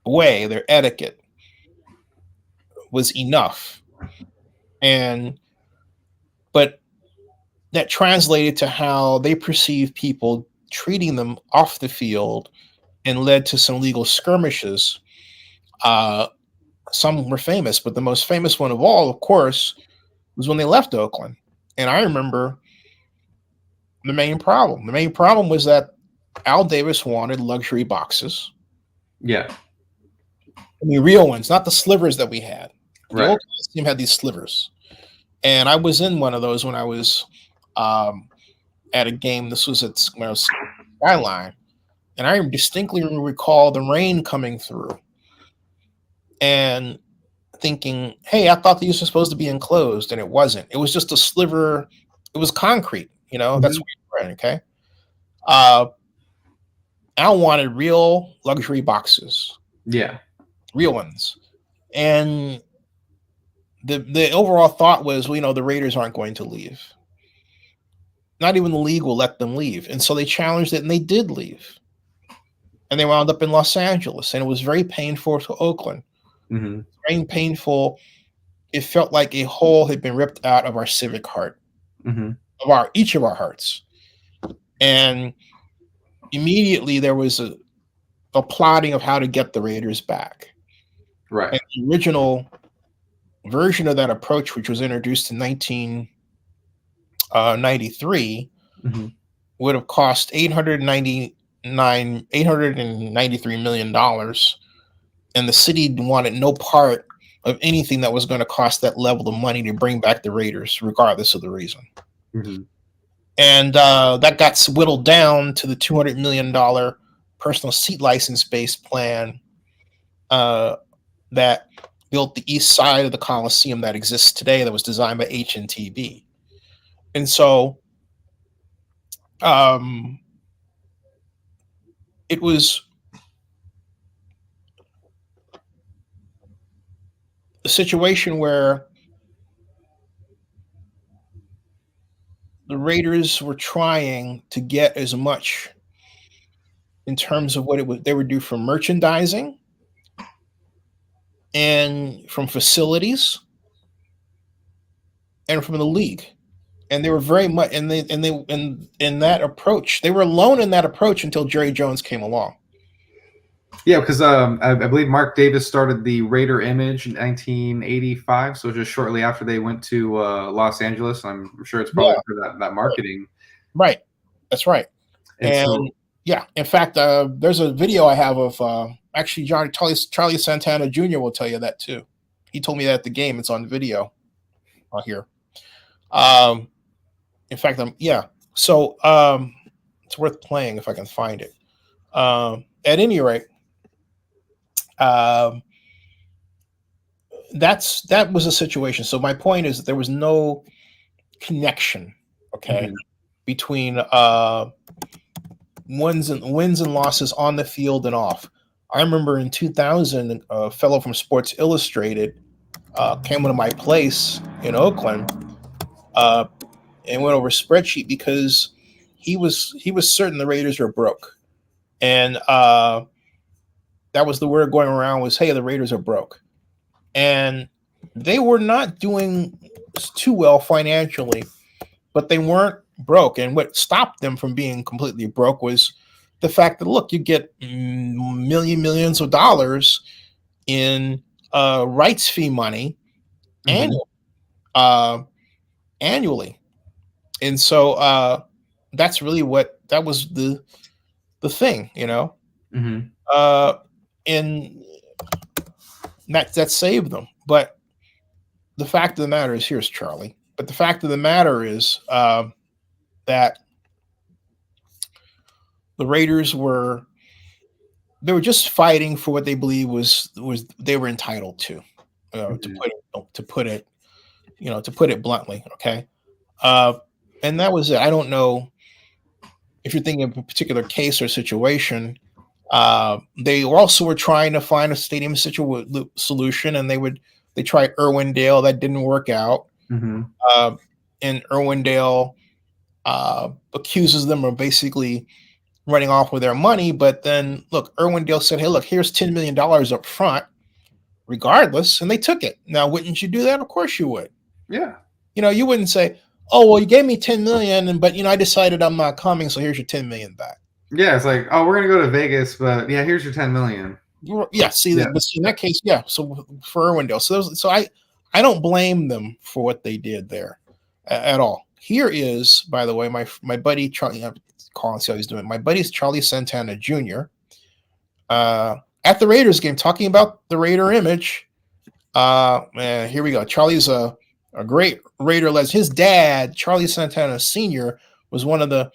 way, their etiquette, was enough. And but that translated to how they perceived people treating them off the field and led to some legal skirmishes. Uh, some were famous, but the most famous one of all, of course, was when they left Oakland. And I remember the main problem. The main problem was that Al Davis wanted luxury boxes. Yeah. I mean, real ones, not the slivers that we had. The Right. old team had these slivers. And I was in one of those when I was um, at a game. This was at when I was Skyline. And I distinctly recall the rain coming through and thinking, hey, I thought these were supposed to be enclosed, and it wasn't. It was just a sliver. It was concrete, that's Mhm. what you're right, okay? Uh, I wanted real luxury boxes, Yeah. real ones. And the overall thought was, well, the Raiders aren't going to leave. Not even the league will let them leave. And so they challenged it, and they did leave. And they wound up in Los Angeles, and it was very painful to Oakland. Mhm. Very painful. It felt like a hole had been ripped out of our civic heart, Mhm. of our each of our hearts. And immediately there was a plotting of how to get the Raiders back. Right. And the original version of that approach, which was introduced in 1993, Mhm. would have cost $893 million, and the city wanted no part of anything that was going to cost that level of money to bring back the Raiders, regardless of the reason. Mhm. And that got whittled down to the $200 million personal seat license based plan that built the east side of the Coliseum that exists today, that was designed by HNTB. And so um, it was a situation where the Raiders were trying to get as much in terms of what they would do for merchandising and from facilities and from the league. And they were very much, in that approach, they were alone in that approach until Jerry Jones came along. Yeah, because I believe Mark Davis started the Raider image in 1985, so just shortly after they went to Los Angeles. I'm sure it's probably Yeah, for that marketing. right. That's right. And And so, yeah, in fact, there's a video I have of actually Charlie Santana Jr. will tell you that too. He told me that at the game. It's on video here. Um, in fact, yeah. So it's worth playing if I can find it. At any rate, um, that was a situation. So my point is that there was no connection, okay, Mhm. between wins and losses on the field and off. I remember in 2000, a fellow from Sports Illustrated came into my place in Oakland uh, and went over a spreadsheet because he was certain the Raiders were broke, and that was the word going around was, "Hey, the Raiders are broke," and they were not doing too well financially, but they weren't broke. And what stopped them from being completely broke was the fact that, look, you get millions of dollars in rights fee money Mhm. annual, uh, annually, and so that's really what that was the thing, Mhm. uh, and that saved them. But the fact of the matter is, here's Charlie. But the fact of the matter is that the Raiders were they were just fighting for what they believe was they were entitled to. To Mhm. put it bluntly, okay. Uh, and that was it. I don't know if you're thinking of a particular case or situation. They also were trying to find a stadium solution, and they tried Irwindale. That didn't work out. Mhm. Uh, and Irwindale accuses them of basically running off with their money. But then, look, Irwindale said, "Hey, look, here's $10 million up front, regardless," and they took it. Now, wouldn't you do that? Of course, you would. Yeah. You wouldn't say, "Oh, well, you gave me 10 million, but I decided I'm not coming, so here's your 10 million back." Yeah. It's like, oh, we're gonna go to Vegas, but yeah, here's your 10 million. Yeah, see Yeah. that, but see, in that case, yeah. So for Irwindale, so I don't blame them for what they did there at all. Here is, by the way, my buddy Charlie. I'm calling see how he's doing. My buddy's Charlie Santana Jr. At the Raiders game, talking about the Raider image. Man, here we go. Charlie's a great Raider. His dad, Charlie Santana Sr., was one of the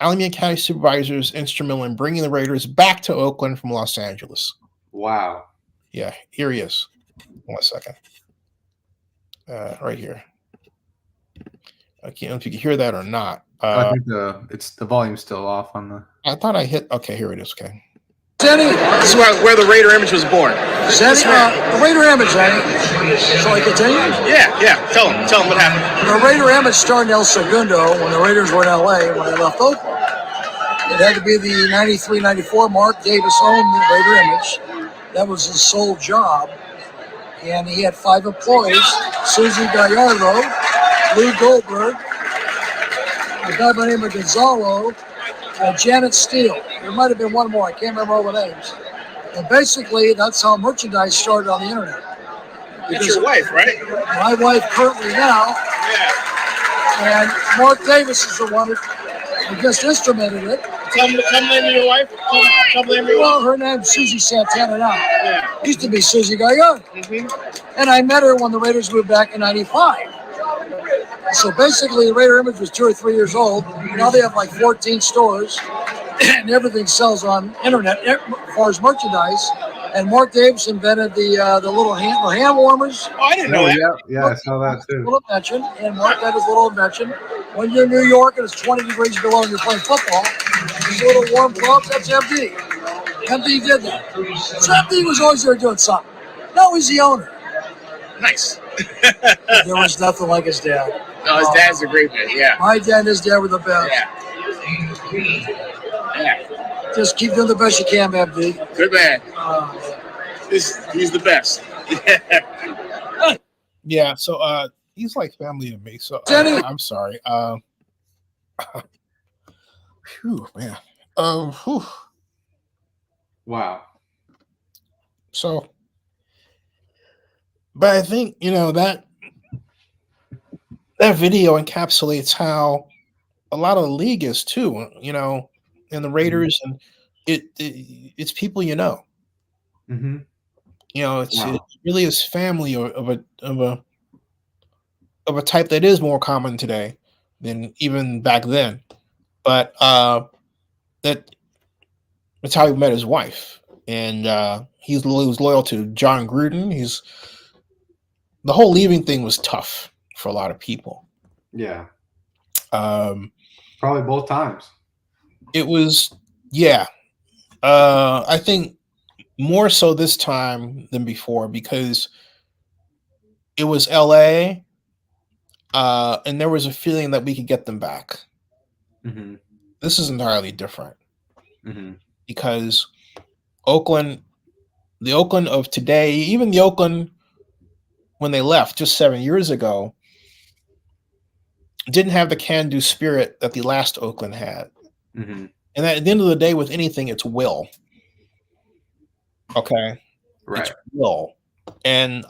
Alameda County supervisors instrumental in bringing the Raiders back to Oakland from Los Angeles. Wow. Yeah, here he is. 1 second. Right here. I can't know if you can hear that or not. I think the volume's still off on the. I thought I hit. Okay, here it is. Okay. Zennie, this is where the Raider image was born. Zennie, the Raider image, Zennie. Shall I continue? Yeah. Tell him what happened. The Raider image started in El Segundo when the Raiders were in LA when they left Oakland. It had to be the 93-94 Mark Davis owned the Raider image. That was his sole job. And he had 5 employees: Susie Gallardo, Lou Goldberg, a guy by the name of Gonzalo, and Janet Steele. There might have been one more. I can't remember all the names. And basically, that's how merchandise started on the internet. That's your wife, right? My wife currently now, Yeah. and Mark Davis is the one who, I guess, instrumented it. Tell me the name of your wife. Tell me the name of your Well, wife. her name's Susie Santana now. Yeah. Used to be Susie Gallardo. Mm-hmm. And I met her when the Raiders moved back in '95. So basically, the Raider image was 2 or 3 years old. Now they have like 14 stores, and everything sells on internet as far as merchandise. And Mark Davis invented the little hand warmers. Oh, I didn't know Oh that. yeah, I saw that too. Little invention, and Mark had his little invention. When you're in New York and it's 20 degrees below and you're playing football, these little warm gloves, that's MD. MD did that. So MD was always there doing something. Now he's the owner. Nice. There was nothing like his dad. No, his dad's a great man. Yeah. My dad and his dad were the best. Yeah. Just keep doing the best you can, MD. Good man. He's the best. Yeah. So he's like family to me. So Zennie. I'm sorry. Phew, man. Whew. Wow. So, but I think that video encapsulates how a lot of the league is too. And the Raiders, and it's people Mm-hmm. It Wow. really is family of a type that is more common today than even back then. But that's how he met his wife, and he was loyal to John Gruden. the whole leaving thing was tough for a lot of people. Yeah. Um, Probably both times. it was, yeah. I think more so this time than before because it was LA, and there was a feeling that we could get them back. Mm-hmm. This is entirely different Mm-hmm. because Oakland, the Oakland of today, even the Oakland when they left just 7 years ago, didn't have the can-do spirit that the last Oakland had. Mm-hmm. And at the end of the day, with anything, it's will. Okay, Right. it's will, and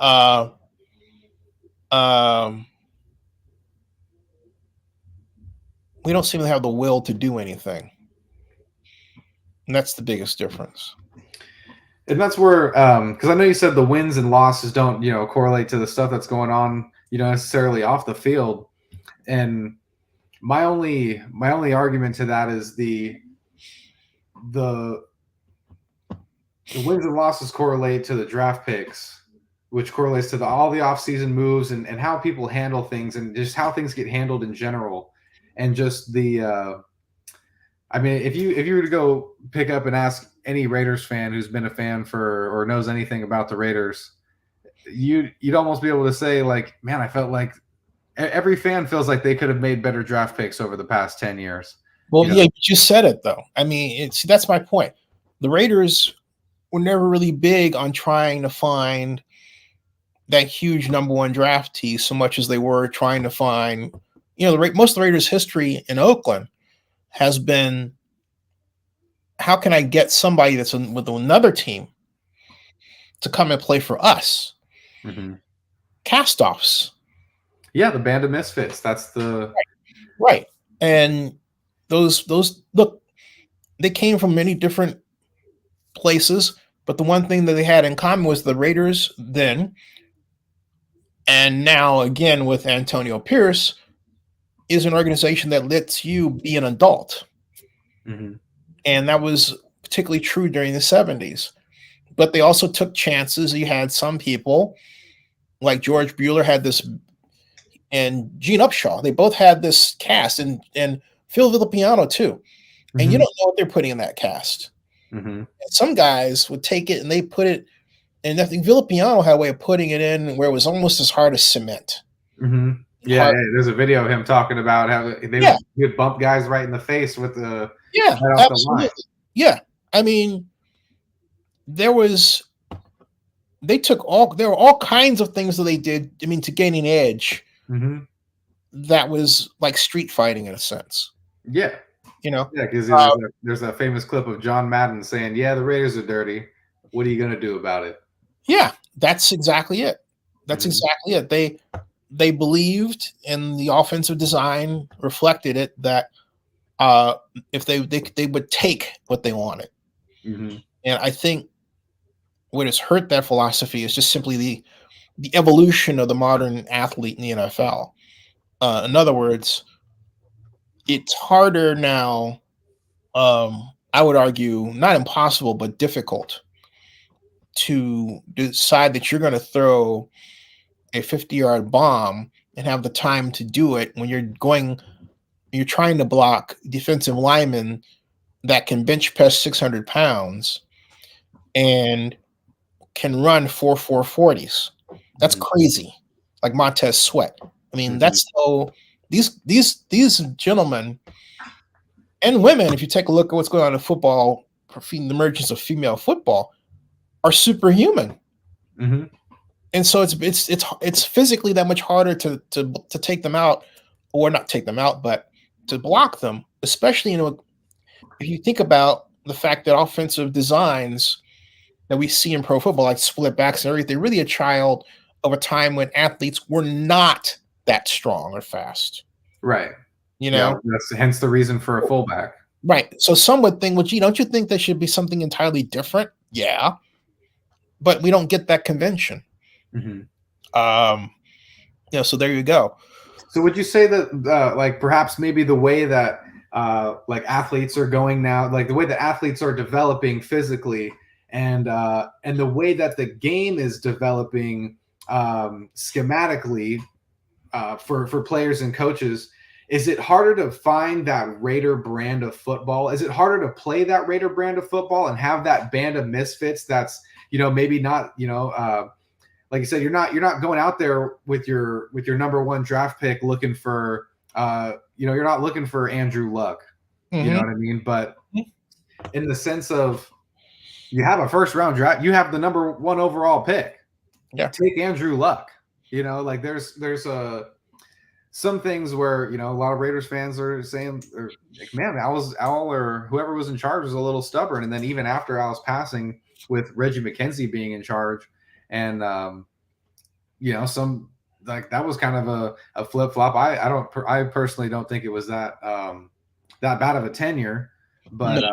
we don't seem to have the will to do anything, and that's the biggest difference. And that's where, because I know you said the wins and losses don't, correlate to the stuff that's going on, necessarily off the field. And my only argument to that is the wins and losses correlate to the draft picks, which correlates to all the offseason moves and how people handle things and just how things get handled in general. And just the, I mean, if you were to go pick up and ask any Raiders fan who's been a fan for or knows anything about the Raiders, you'd almost be able to say, like, man, I felt like every fan feels like they could have made better draft picks over the past 10 years. Well, yeah, you said it though. I mean, that's my point. The Raiders were never really big on trying to find that huge number one draftee so much as they were trying to find, most of the Raiders' history in Oakland has been, how can I get somebody that's with another team to come and play for us? Mm-hmm. Cast-offs. Yeah, the band of misfits. That's the right. And those look, they came from many different places, but the one thing that they had in common was the Raiders then, and now again with Antonio Pierce, is an organization that lets you be an adult. Mm-hmm. And that was particularly true during the 70s. But they also took chances. You had some people like George Bueller had this, and Gene Upshaw. They both had this cast, and Phil Villapiano too. Mm-hmm. And you don't know what they're putting in that cast. Mm-hmm. Some guys would take it and they put it, and I think Villapiano had a way of putting it in where it was almost as hard as cement. Mm-hmm. Yeah, there's a video of him talking about how they would bump guys right in the face with the absolutely. Yeah, I mean, there were all kinds of things that they did. I mean, to gain an edge, mm-hmm. that was like street fighting in a sense. Yeah, because there's a famous clip of John Madden saying, "Yeah, the Raiders are dirty. What are you gonna do about it?" Yeah, that's exactly it. That's exactly it. They believed in the offensive design, reflected it, that if they would take what they wanted. Mm-hmm. And I think what has hurt that philosophy is just simply the evolution of the modern athlete in the NFL. In other words, it's harder now, I would argue, not impossible, but difficult to decide that you're going to throw a 50-yard bomb and have the time to do it when you're trying to block defensive linemen that can bench press 600 pounds and can run 4.40s. That's crazy. Like Montez Sweat. I mean, that's so these gentlemen and women, if you take a look at what's going on in football, the emergence of female football, are superhuman. Mm-hmm. And so it's physically that much harder to take them out, or not take them out, but to block them, especially if you think about the fact that offensive designs that we see in pro football, like split backs and everything, really a child of a time when athletes were not that strong or fast. Right. That's hence the reason for a fullback. Right. So some would think, well, gee, don't you think there should be something entirely different? Yeah. But we don't get that convention. Mm-hmm. So there you go. So would you say that like perhaps maybe the way that like athletes are going now, like the way that athletes are developing physically and the way that the game is developing schematically for players and coaches, is it harder to find that Raider brand of football? Is it harder to play that Raider brand of football and have that band of misfits that's, maybe not, like you said, you're not going out there with your number one draft pick looking for, you're not looking for Andrew Luck. Mm-hmm. You know what I mean? But in the sense of, you have a first round draft, you have the number one overall pick. Yeah. Take Andrew Luck. Like there's some things where, a lot of Raiders fans are saying, like, man, Al or whoever was in charge was a little stubborn. And then even after Al's passing, with Reggie McKenzie being in charge, and some, like, that was kind of a flip flop. I personally don't think it was that bad of a tenure, but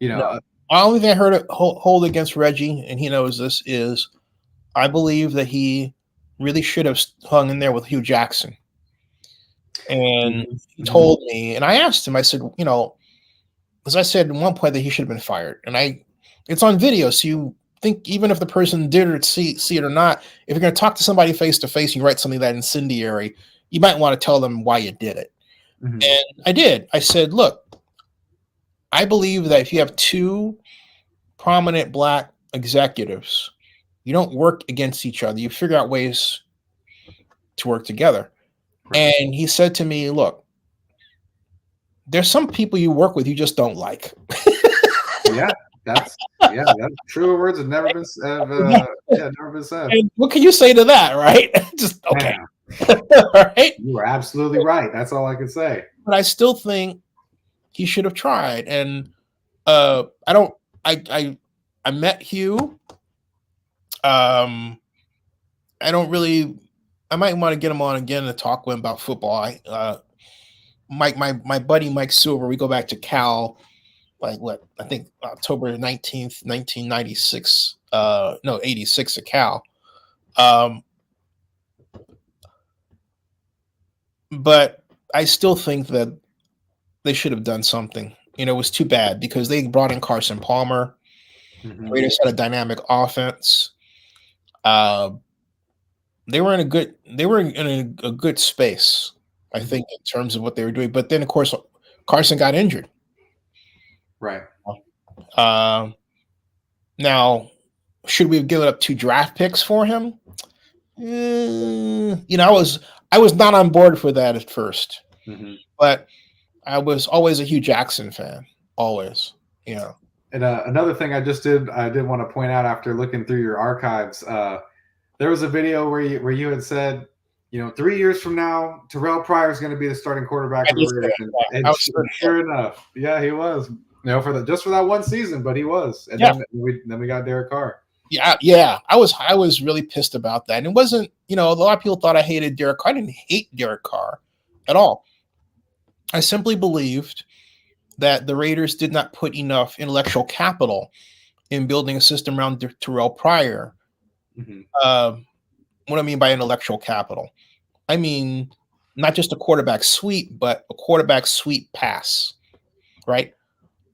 No. The only thing I heard hold against Reggie, and he knows this, is I believe that he really should have hung in there with Hugh Jackson. And he told me, and I asked him, I said, as I said at one point, that he should have been fired. And it's on video, so you think even if the person did or see it or not, if you're going to talk to somebody face to face, you write something that incendiary, you might want to tell them why you did it. Mm-hmm. And I did. I said, look, I believe that if you have two prominent black executives, you don't work against each other. You figure out ways to work together. Right. And he said to me, look, there's some people you work with you just don't like. That's truer words have never been said. And what can you say to that, right? Just okay. Right? You are absolutely right. That's all I can say. But I still think he should have tried. And I met Hugh. I might want to get him on again to talk with him about football. My buddy Mike Silver, we go back to Cal, like what, I think October 19th, 1996, 86 at Cal. But I still think that they should have done something. It was too bad because they brought in Carson Palmer. Mm-hmm. Raiders had a dynamic offense. They were in a good space, I think, in terms of what they were doing. But then, of course, Carson got injured. Right. Now, should we have given up 2 draft picks for him? I was not on board for that at first, mm-hmm. But I was always a Hugh Jackson fan, always. And another thing I did want to point out after looking through your archives. There was a video where you had said, 3 years from now, Terrell Pryor is going to be the starting quarterback of the Raiders. And sure enough, yeah, he was. For that one season, but he was. And then we got Derek Carr. Yeah. I was really pissed about that. And it wasn't, a lot of people thought I hated Derek Carr. I didn't hate Derek Carr at all. I simply believed that the Raiders did not put enough intellectual capital in building a system around Terrell Pryor. Mm-hmm. What I mean by intellectual capital, I mean not just a quarterback sweep, but a quarterback sweep pass, right?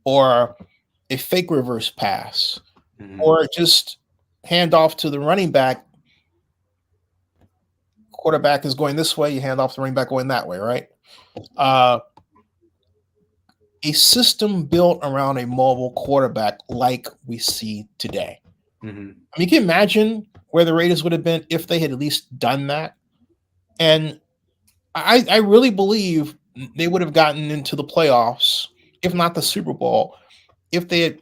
Or a fake reverse pass, mm-hmm. Or just hand off to the running back. Quarterback is going this way, you hand off the running back going that way, right? A system built around a mobile quarterback like we see today. Mm-hmm. I mean, can you imagine where the Raiders would have been if they had at least done that? And I really believe they would have gotten into the playoffs, if not the Super Bowl, if they had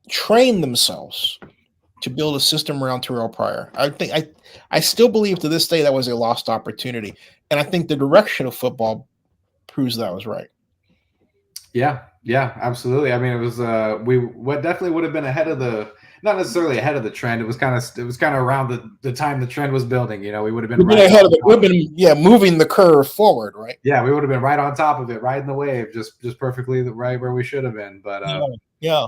trained themselves to build a system around Terrell Pryor. I still believe to this day that was a lost opportunity. And I think the direction of football proves that was right. Yeah, absolutely. I mean, it was definitely would have been not necessarily ahead of the trend. It was kind of around the time the trend was building. We would have been ahead of it. We've been moving the curve forward, right? Yeah, we would have been right on top of it, riding the wave, just perfectly right where we should have been. But yeah.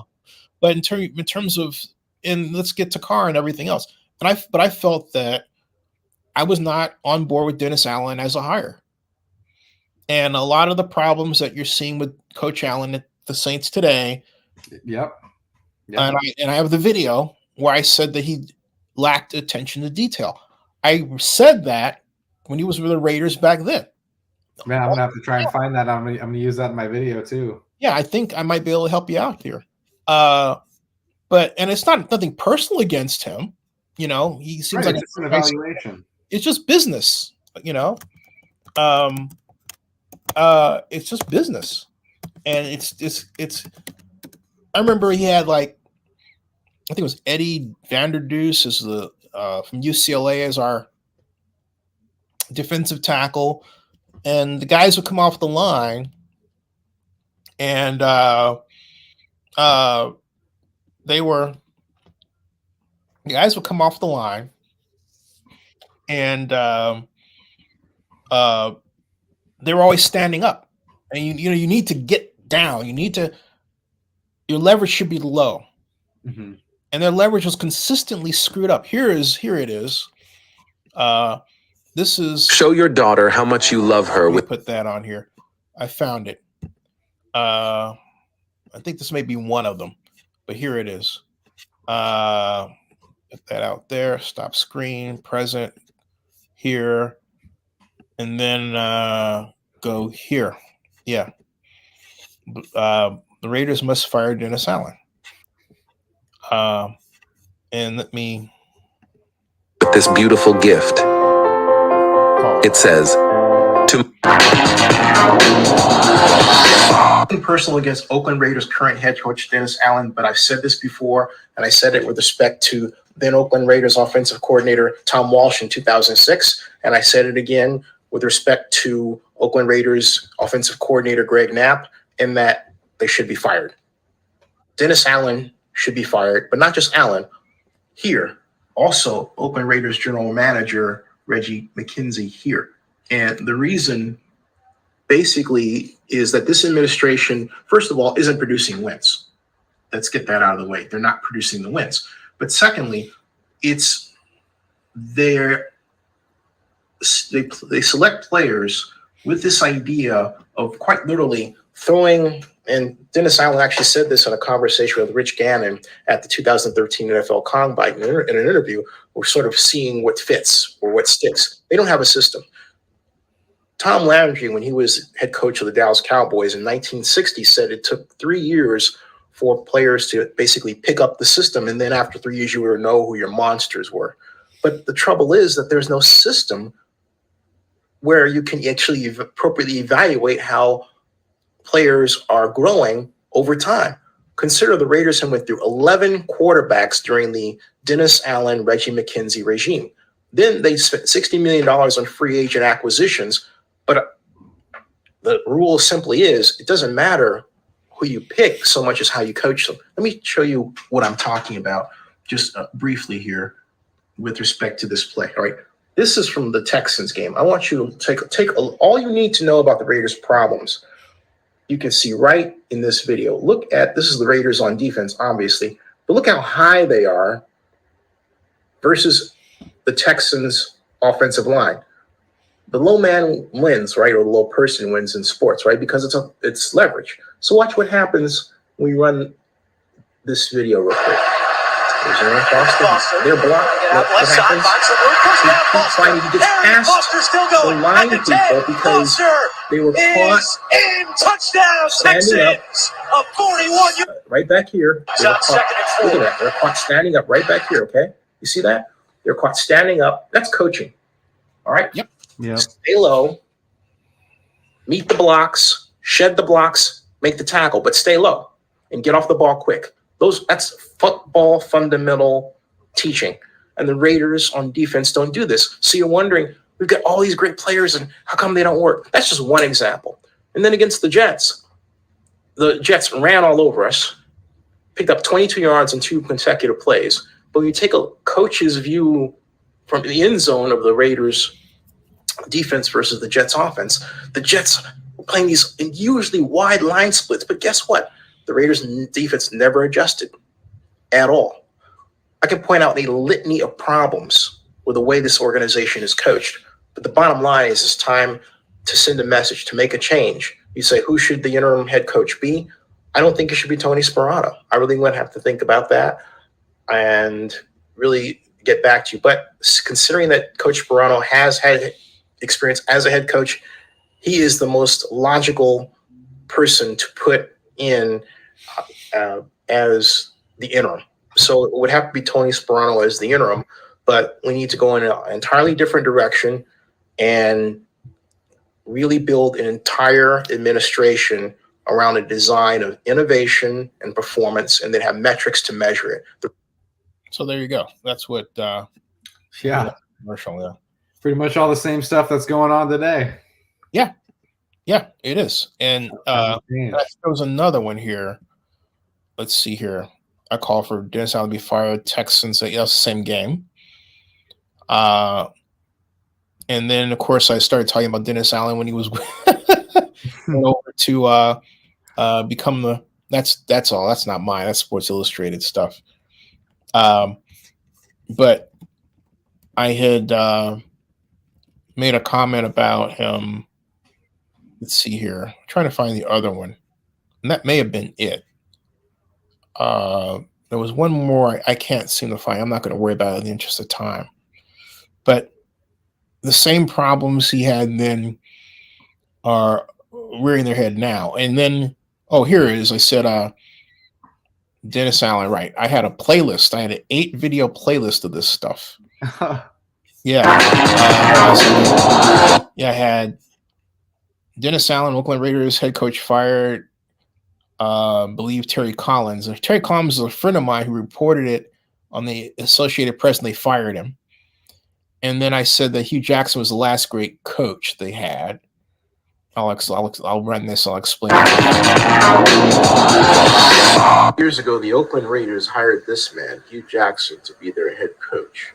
But in terms of, and let's get to Carr and everything else. But I felt that I was not on board with Dennis Allen as a hire. And a lot of the problems that you're seeing with Coach Allen at the Saints today. Yep. And I have the video where I said that lacked attention to detail. I said that when he was with the Raiders back then. Man, I'm gonna have to try and find that. I'm gonna use that in my video too. Yeah, I think I might be able to help you out here. But it's not nothing personal against him. You know, he seems Right, like it's just an evaluation. it's just business. You know, it's just business, and it's. I remember he had like, I think it was Eddie Vanderdoos as the from UCLA as our defensive tackle, and the guys would come off the line, and the guys would come off the line, and they were always standing up, and you need to get down. Your leverage should be low, Mm-hmm. and their leverage was consistently screwed up. Here it is. This is. Show your daughter how much you love her. Let me With put that on here. I found it. I think this may be one of them, but here it is. Put that out there. Stop screen. Present here, and then go here. Yeah. The Raiders must fire Dennis Allen. And let me. this beautiful gift, it says, to Nothing personal against Oakland Raiders current head coach Dennis Allen, but I've said this before, and I said it with respect to then Oakland Raiders offensive coordinator Tom Walsh in 2006, and I said it again with respect to Oakland Raiders offensive coordinator Greg Knapp, in that they should be fired. Dennis Allen should be fired, but not just Allen. Here, also Oakland Raiders general manager Reggie McKenzie here. And the reason basically is that this administration, first of all, isn't producing wins. Let's get that out of the way. They're not producing the wins. But secondly, it's they select players with this idea of quite literally throwing, and Dennis Allen actually said this in a conversation with Rich Gannon at the 2013 NFL Combine in an interview. We're sort of seeing what fits or what sticks. They don't have a system. Tom Landry, when he was head coach of the Dallas Cowboys in 1960, said it took 3 years for players to basically pick up the system. And then after 3 years, you would know who your monsters were. But the trouble is that there's no system where you can actually appropriately evaluate how players are growing over time. Consider the Raiders went through 11 quarterbacks during the Dennis Allen, Reggie McKenzie regime. Then they spent $60 million on free agent acquisitions. But the rule simply is it doesn't matter who you pick so much as how you coach them. Let me show you what I'm talking about just briefly here with respect to this play. All right. This is from the Texans game. I want you to take all you need to know about the Raiders' problems. You can see right in this video. Look at, this is the Raiders on defense, obviously, but look how high they are versus the Texans' offensive line. The low man wins, right? Or the low person wins in sports, right? Because it's leverage. So watch what happens when we run this video real quick. There's Aaron Foster. They're blocked. What happens? He gets past the line people because they were caught standing up. 41. Right back here. Look at that. They're caught standing up right back here, okay? You see that? They're caught standing up. That's coaching. All right? Yep. Yeah. Stay low, meet the blocks, shed the blocks, make the tackle, but stay low and get off the ball quick. That's football fundamental teaching. And the Raiders on defense don't do this. So you're wondering, we've got all these great players and how come they don't work? That's just one example. And then against the Jets ran all over us, picked up 22 yards in 2 consecutive plays. But when you take a coach's view from the end zone of the Raiders defense versus the Jets offense, the Jets were playing these usually wide line splits, but guess what? The Raiders defense never adjusted at all. I can point out a litany of problems with the way this organization is coached, but the bottom line is it's time to send a message, to make a change. You say, who should the interim head coach be? I don't think it should be Tony Sparano. I really would have to think about that and really get back to you. But considering that Coach Sperano has had experience as a head coach, he is the most logical person to put in as the interim. So it would have to be Tony Sperano as the interim, but we need to go in an entirely different direction and really build an entire administration around a design of innovation and performance, and then have metrics to measure it. So there you go. That's what Yeah, commercial. Yeah. pretty much all the same stuff that's going on today. Yeah, it is. And there was another one here. Let's see here. I call for Dennis Allen to be fired. Texans. Yeah, it's the same game. And then of course I started talking about Dennis Allen when he was went over to become the. That's all. That's not mine. That's Sports Illustrated stuff. But I had made a comment about him. Let's see here. I'm trying to find the other one. And that may have been it. There was one more I can't seem to find. I'm not going to worry about it in the interest of time. But the same problems he had then are rearing their head now. And then, here it is. I said, Dennis Allen, right. I had a playlist. I had an 8-video playlist of this stuff. Yeah. I had Dennis Allen, Oakland Raiders head coach, fired. Believe Terry Collins. Terry Collins is a friend of mine who reported it on the Associated Press, and they fired him. And then I said that Hugh Jackson was the last great coach they had. I'll run this. I'll explain. Years ago, the Oakland Raiders hired this man, Hugh Jackson, to be their head coach.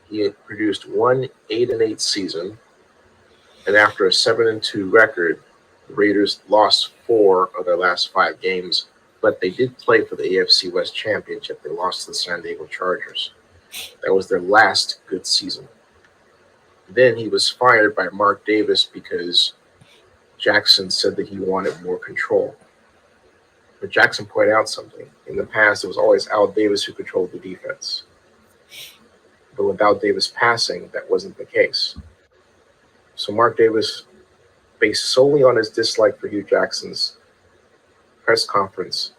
He had produced one 8-8 season, and after a 7-2 record, the Raiders lost 4 of their last 5 games, but they did play for the AFC West Championship. They lost to the San Diego Chargers. That was their last good season. Then he was fired by Mark Davis because Jackson said that he wanted more control. But Jackson pointed out something. In the past, it was always Al Davis who controlled the defense. But without Davis passing, that wasn't the case. So Mark Davis, based solely on his dislike for Hugh Jackson's press conference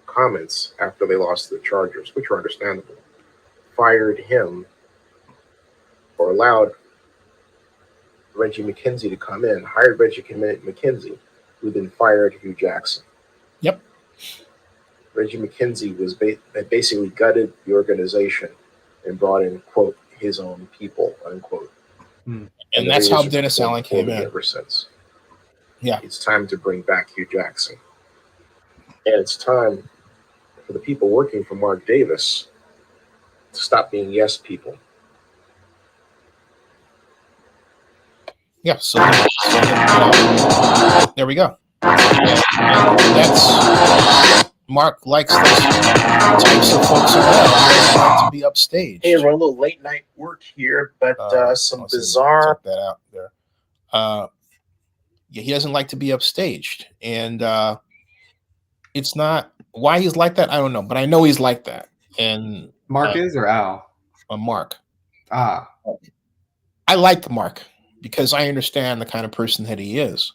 comments after they lost to the Chargers, which were understandable, fired him or allowed Reggie McKenzie to come in, hired Reggie McKenzie, who then fired Hugh Jackson. Yep. Reggie McKenzie was basically gutted the organization and brought in, quote, his own people, unquote. And that's how Dennis Allen came in. Ever since. Yeah. It's time to bring back Hugh Jackson. And it's time for the people working for Mark Davis to stop being yes people. Yeah, so there we go. That's Mark likes those types of folks around. They like to be upstage. Hey, we're a little late night work here, but some bizarre. Check that out there. Yeah, he doesn't like to be upstaged, and it's not why he's like that. I don't know, but I know he's like that. And Mark is or Al? Mark. I like Mark because I understand the kind of person that he is.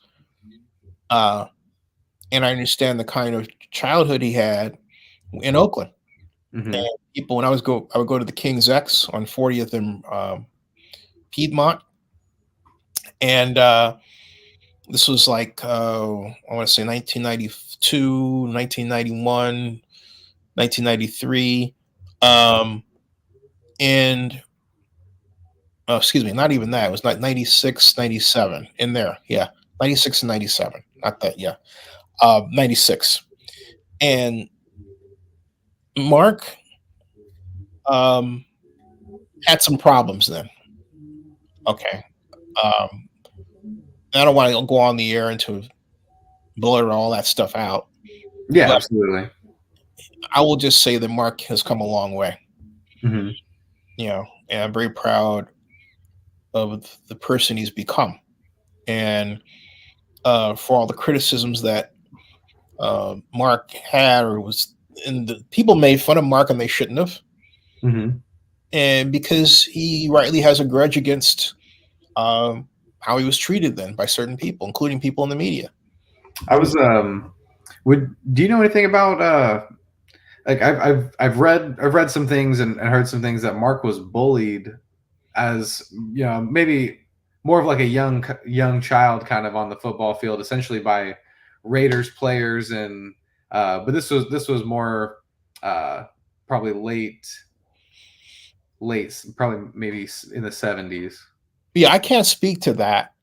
And I understand the kind of childhood he had in Oakland. Mm-hmm. And people, I would go to the King's X on 40th and Piedmont. And this was like, I want to say 1992, 1991, 1993. Excuse me, not even that. It was like 96, 97 in there. Yeah, 96 and 97. Not that, yeah. 96. And Mark had some problems then. Okay. I don't want to go on the air and to blur all that stuff out. Yeah, but absolutely. I will just say that Mark has come a long way. Mm-hmm. You know, and I'm very proud of the person he's become. And for all the criticisms that Mark had or was, and the people made fun of Mark and they shouldn't have. Mm-hmm. and because he rightly has a grudge against how he was treated then by certain people, including people in the media. I was do you know anything about like I've read some things and heard some things that Mark was bullied as, you know, maybe more of like a young child kind of on the football field, essentially by Raiders players, and but this was more probably late, probably maybe in the 70s. Yeah, I can't speak to that.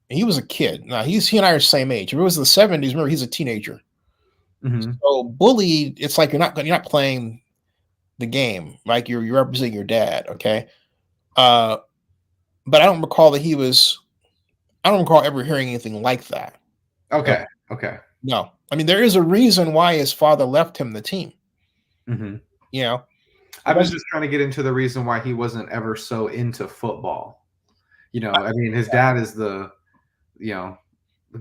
He was a kid. Now he and I are the same age. If it was the 70s, remember he's a teenager. Mm-hmm. So bullied, it's like you're not playing the game, like you're representing your dad, okay? But I don't recall ever hearing anything like that. Okay. Okay. No. I mean, there is a reason why his father left him the team. Mm-hmm. You know, I was just trying to get into the reason why he wasn't ever so into football. You know, I mean, his dad is the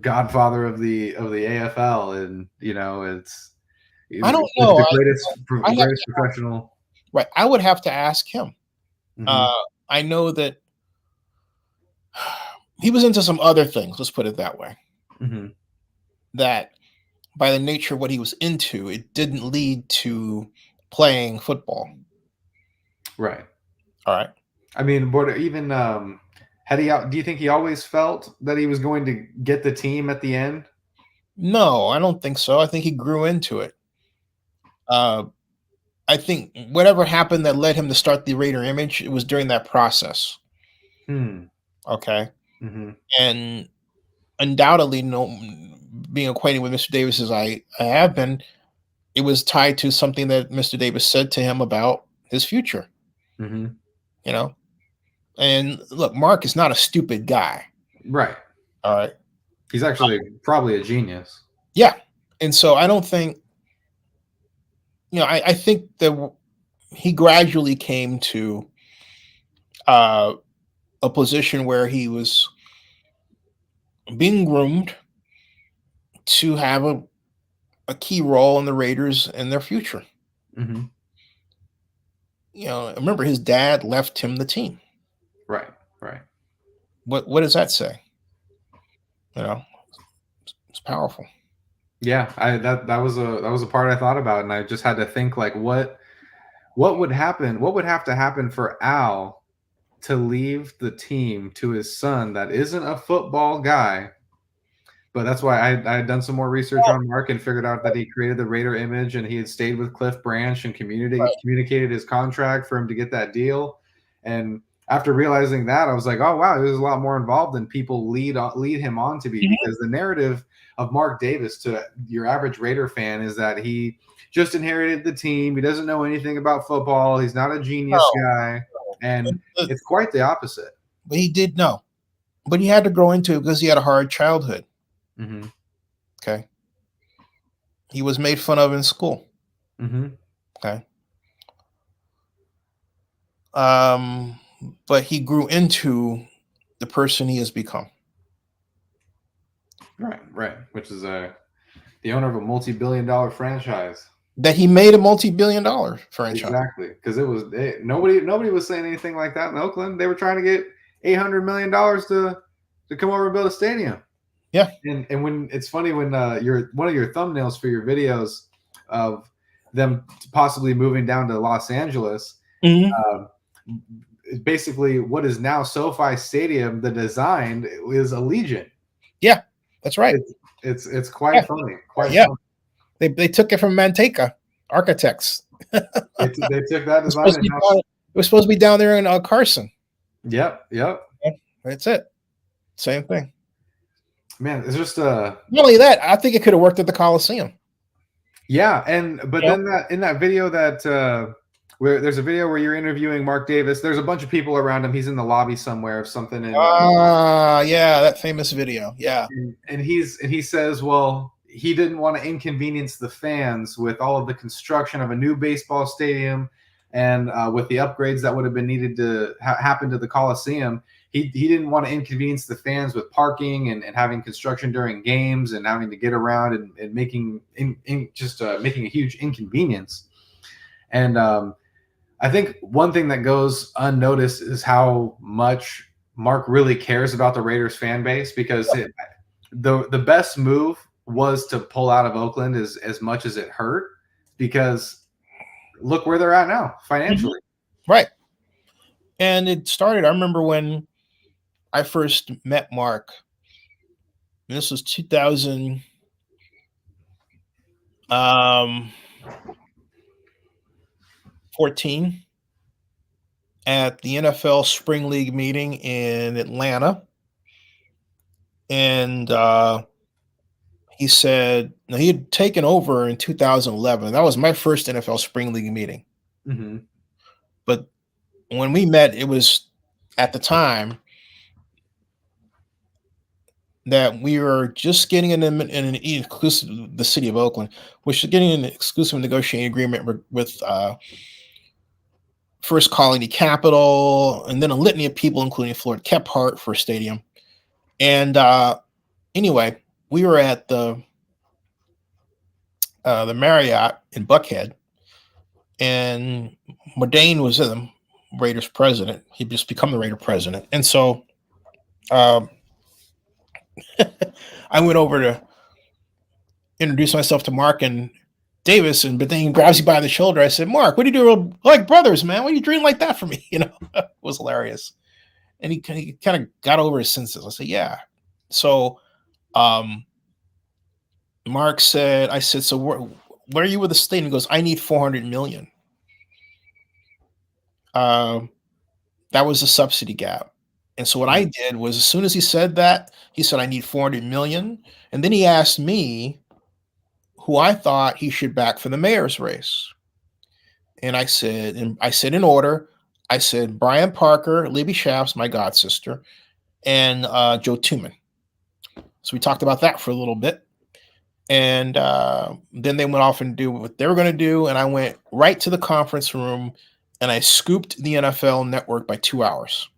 godfather of the AFL, and you know, I don't know. The greatest professional. Right. I would have to ask him. Mm-hmm. I know that he was into some other things. Let's put it that way. Mm-hmm. That by the nature of what he was into, it didn't lead to playing football. Right. All right. I mean, but even do you think he always felt that he was going to get the team at the end? No, I don't think so. I think he grew into it. I think whatever happened that led him to start the Raider image, it was during that process. Okay. Mm-hmm. And undoubtedly, being acquainted with Mr. Davis as I have been, it was tied to something that Mr. Davis said to him about his future. Mm-hmm. You know, and look, Mark is not a stupid guy. Right. All right. He's actually probably a genius. Yeah. And so I don't think, I think that he gradually came to a position where he was being groomed to have a key role in the Raiders and their future. Mm-hmm. Remember his dad left him the team. Right. What does that say? It's powerful. Yeah, that was a part I thought about, and I just had to think like what would happen? What would have to happen for Al to leave the team to his son that isn't a football guy? But that's why I had done some more research on Mark and figured out that he created the Raider image, and he had stayed with Cliff Branch and communicated his contract for him to get that deal. And after realizing that, I was like, oh wow, there's a lot more involved than people lead him on to be, because the narrative of Mark Davis to your average Raider fan is that he just inherited the team. He doesn't know anything about football. He's not a genius guy, and it's quite the opposite. But he did know, but he had to grow into it because he had a hard childhood. Mm-hmm. Okay. He was made fun of in school. Mm-hmm. Okay. But he grew into the person he has become. Right. Which is the owner of a multi-billion-dollar franchise. That he made a multi-billion-dollar franchise. Exactly, because nobody was saying anything like that in Oakland. They were trying to get $800 million to come over and build a stadium. Yeah, and when it's funny when one of your thumbnails for your videos of them possibly moving down to Los Angeles, basically what is now SoFi Stadium, the design is Allegiant. Yeah, that's right. It's quite funny. Funny. They took it from Manteca Architects. they took that design. It was supposed to be down there in Carson. Yep. That's it. Same thing. Man, it's just not only that, I think it could have worked at the Coliseum. Yeah, then in that video where there's a video where you're interviewing Mark Davis, there's a bunch of people around him. He's in the lobby somewhere of something. Yeah, that famous video. Yeah, and he says, well, he didn't want to inconvenience the fans with all of the construction of a new baseball stadium and with the upgrades that would have been needed to happen to the Coliseum. He didn't want to inconvenience the fans with parking and having construction during games and having to get around and making making a huge inconvenience. And I think one thing that goes unnoticed is how much Mark really cares about the Raiders fan base, because the best move was to pull out of Oakland as much as it hurt, because look where they're at now financially. Right. And it started, I remember when I first met Mark, and this was 2014 at the NFL Spring League meeting in Atlanta. And he said, now he had taken over in 2011. That was my first NFL Spring League meeting. Mm-hmm. But when we met, it was at the time that we were just getting in an exclusive, the city of Oakland, which is getting an exclusive negotiating agreement with First Colony Capital, and then a litany of people, including Floyd Kephart for a stadium. And anyway, we were at the Marriott in Buckhead, and Modane was the Raiders president. He'd just become the Raider president. And so I went over to introduce myself to Mark and Davis, but then he grabs you by the shoulder. I said, Mark, what do you do? We're like brothers, man. What are you doing like that for me? You know, it was hilarious. And he kind of got over his senses. I said, yeah. So Mark said, I said, so where are you with the state? And he goes, I need 400 million. That was the subsidy gap. And so what I did was, as soon as he said that, he said, I need 400 million. And then he asked me who I thought he should back for the mayor's race. And I said in order, I said, Brian Parker, Libby Shafts, my god sister, and Joe Tuman. So we talked about that for a little bit. And then they went off and do what they were going to do. And I went right to the conference room and I scooped the NFL network by 2 hours.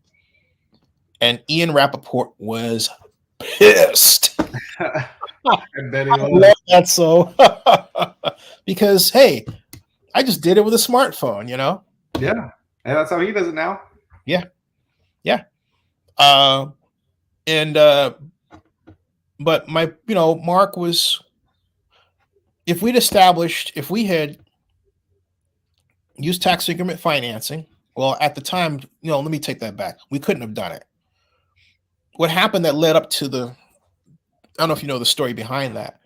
And Ian Rappaport was pissed. I bet he I was. love that so. Because, hey, I just did it with a smartphone, you know? Yeah. And that's how he does it now. Yeah. Yeah. But Mark was, if we had used tax increment financing, well, at the time, let me take that back. We couldn't have done it. What happened that led up to I don't know if you know the story behind that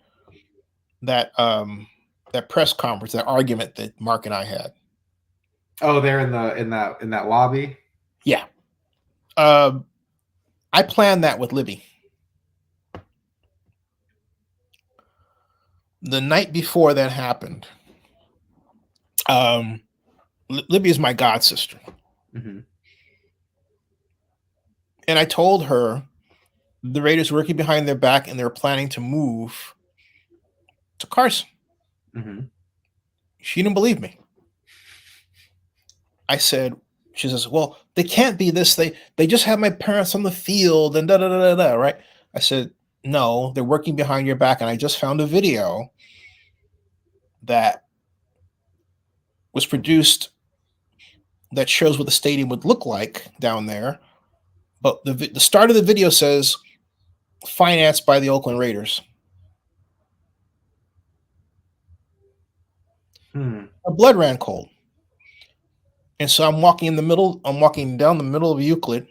press conference, that argument that Mark and I had. Oh, they're in that lobby. Yeah. I planned that with Libby. The night before that happened, Libby is my god sister. Mm-hmm. And I told her the Raiders were working behind their back and they were planning to move to Carson. Mm-hmm. She didn't believe me. She says, well, they can't be this. They just have my parents on the field and da-da-da-da-da, right? I said, no, they're working behind your back. And I just found a video that was produced that shows what the stadium would look like down there. But the start of the video says, financed by the Oakland Raiders. My blood ran cold. And so I'm walking down the middle of Euclid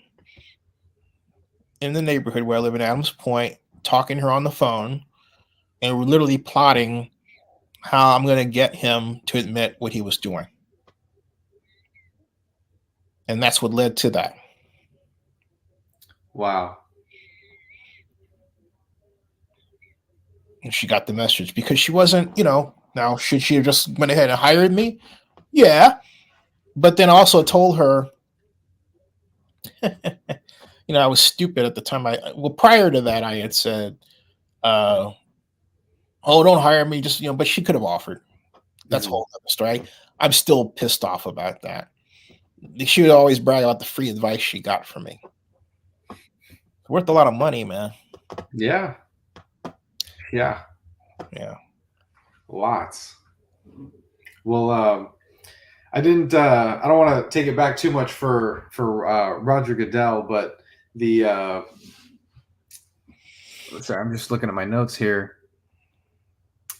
in the neighborhood where I live in Adams Point, talking to her on the phone, and we're literally plotting how I'm going to get him to admit what he was doing. And that's what led to that. Wow. And she got the message because she wasn't, now should she have just went ahead and hired me? Yeah. But then also told her, I was stupid at the time. Prior to that, I had said, oh, don't hire me. Just, but she could have offered. That's a whole other story. I'm still pissed off about that. She would always brag about the free advice she got from me. It's worth a lot of money, man. Yeah. Yeah. Yeah. Lots. Well, I didn't. I don't want to take it back too much for Roger Goodell, but the sorry, I'm just looking at my notes here.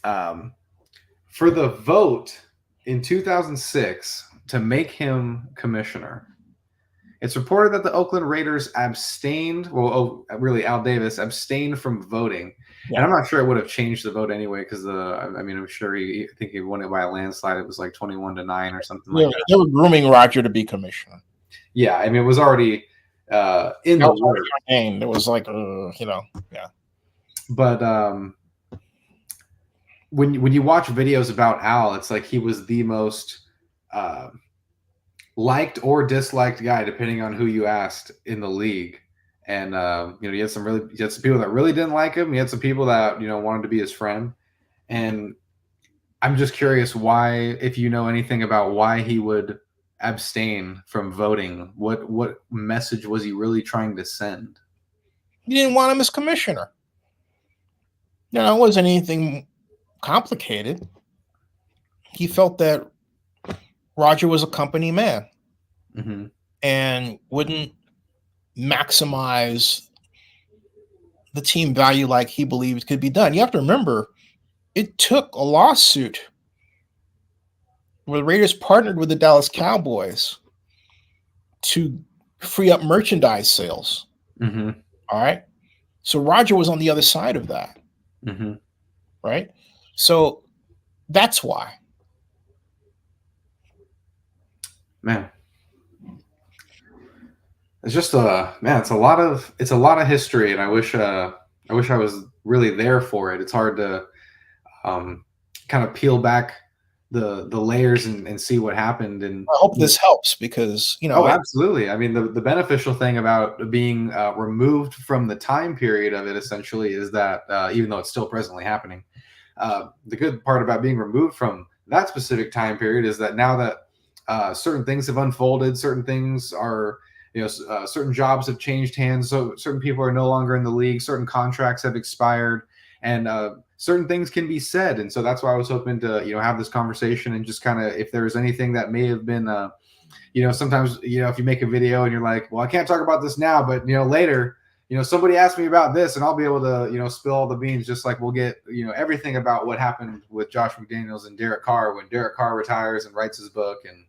For the vote in 2006 to make him commissioner, it's reported that the Oakland Raiders abstained. Well, really, Al Davis abstained from voting, and I'm not sure it would have changed the vote anyway because I mean, I'm sure I think he won it by a landslide. It was like 21-9 or something like that. They were grooming Roger to be commissioner. Yeah, I mean, it was already in the works. It was like, yeah. But when you watch videos about Al, it's like he was the most liked or disliked guy, depending on who you asked in the league. And you had some people that really didn't like him. You had some people that wanted to be his friend. And I'm just curious why, if you know anything about why he would abstain from voting. What message was he really trying to send? He didn't want him as commissioner. It wasn't anything complicated. He felt that Roger was a company man and wouldn't maximize the team value like he believed could be done. You have to remember, it took a lawsuit where the Raiders partnered with the Dallas Cowboys to free up merchandise sales. All right. So Roger was on the other side of that. Right. So that's why. Man. It's just it's a lot of history, and I wish I was really there for it. It's hard to kind of peel back the layers and see what happened. And I hope this helps because absolutely. I mean, the beneficial thing about being removed from the time period of it essentially is that even though it's still presently happening, the good part about being removed from that specific time period is that now that certain things have unfolded, certain things are. Certain jobs have changed hands, so certain people are no longer in the league, certain contracts have expired, and certain things can be said. And so that's why I was hoping to have this conversation and just kind of, if there was anything that may have been sometimes if you make a video and you're like, well, I can't talk about this now, but later somebody asked me about this, and I'll be able to spill all the beans, just like we'll get everything about what happened with Josh McDaniels and Derek Carr when Derek Carr retires and writes his book, and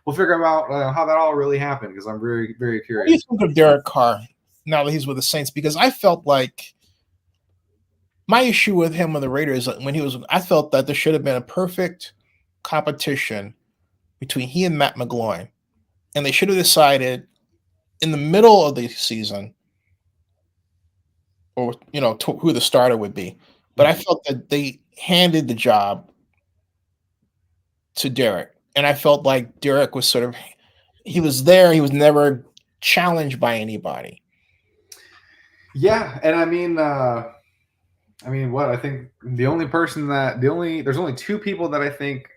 we'll figure out how that all really happened, because I'm very, very curious. What do you think of Derek Carr now that he's with the Saints? Because I felt like my issue with him with the Raiders I felt that there should have been a perfect competition between he and Matt McGloin, and they should have decided in the middle of the season, or who the starter would be. But I felt that they handed the job to Derek. And I felt like Derek was he was there. He was never challenged by anybody. Yeah. And I mean, I think there's only two people that I think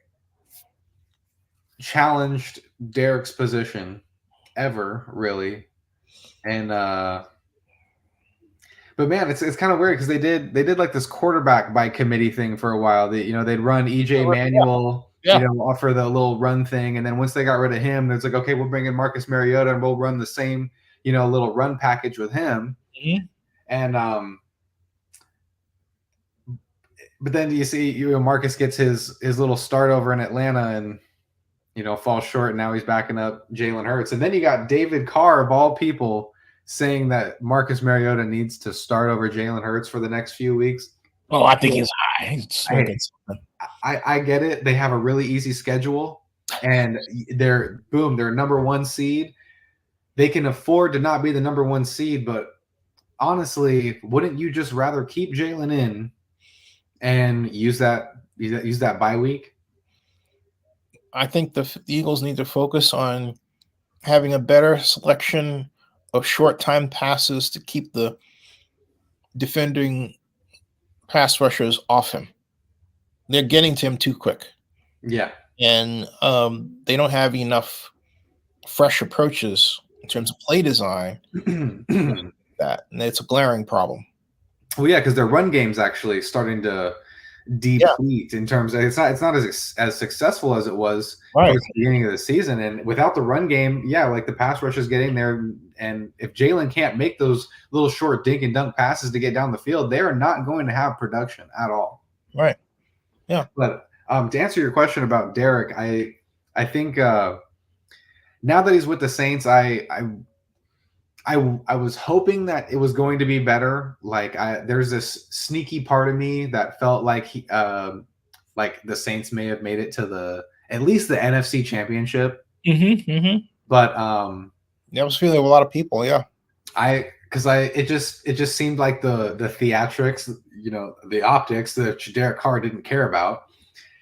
challenged Derek's position ever, really. And, but man, it's kind of weird because they did like this quarterback by committee thing for a while. They'd run EJ Manuel. Offer the little run thing, and then once they got rid of him, it's like, okay, we'll bring in Marcus Mariota and we'll run the same, little run package with him. And but then you see, Marcus gets his little start over in Atlanta and falls short, and now he's backing up Jalen Hurts. And then you got David Carr, of all people, saying that Marcus Mariota needs to start over Jalen Hurts for the next few weeks. Oh, I think he's high. I get it. They have a really easy schedule, and they're number one seed. They can afford to not be the number one seed, but honestly, wouldn't you just rather keep Jalen in and use that bye week? I think the Eagles need to focus on having a better selection of short time passes to keep the defending pass rushers off him. They're getting to him too quick. Yeah. And they don't have enough fresh approaches in terms of play design. And it's a glaring problem. Well, yeah, because their run game's actually starting to deplete in terms of it's not as successful as it was Right. towards the beginning of the season. And without the run game, like the pass rush is getting there. And if Jalen can't make those little short dink and dunk passes to get down the field, they are not going to have production at all. Right. Yeah. But to answer your question about Derek, I think now that he's with the Saints, I was hoping that it was going to be better. Like there's this sneaky part of me that felt like like the Saints may have made it to at least the NFC Championship. But that was feeling a lot of people. Yeah. It just seemed like the theatrics, the optics that Derek Carr didn't care about.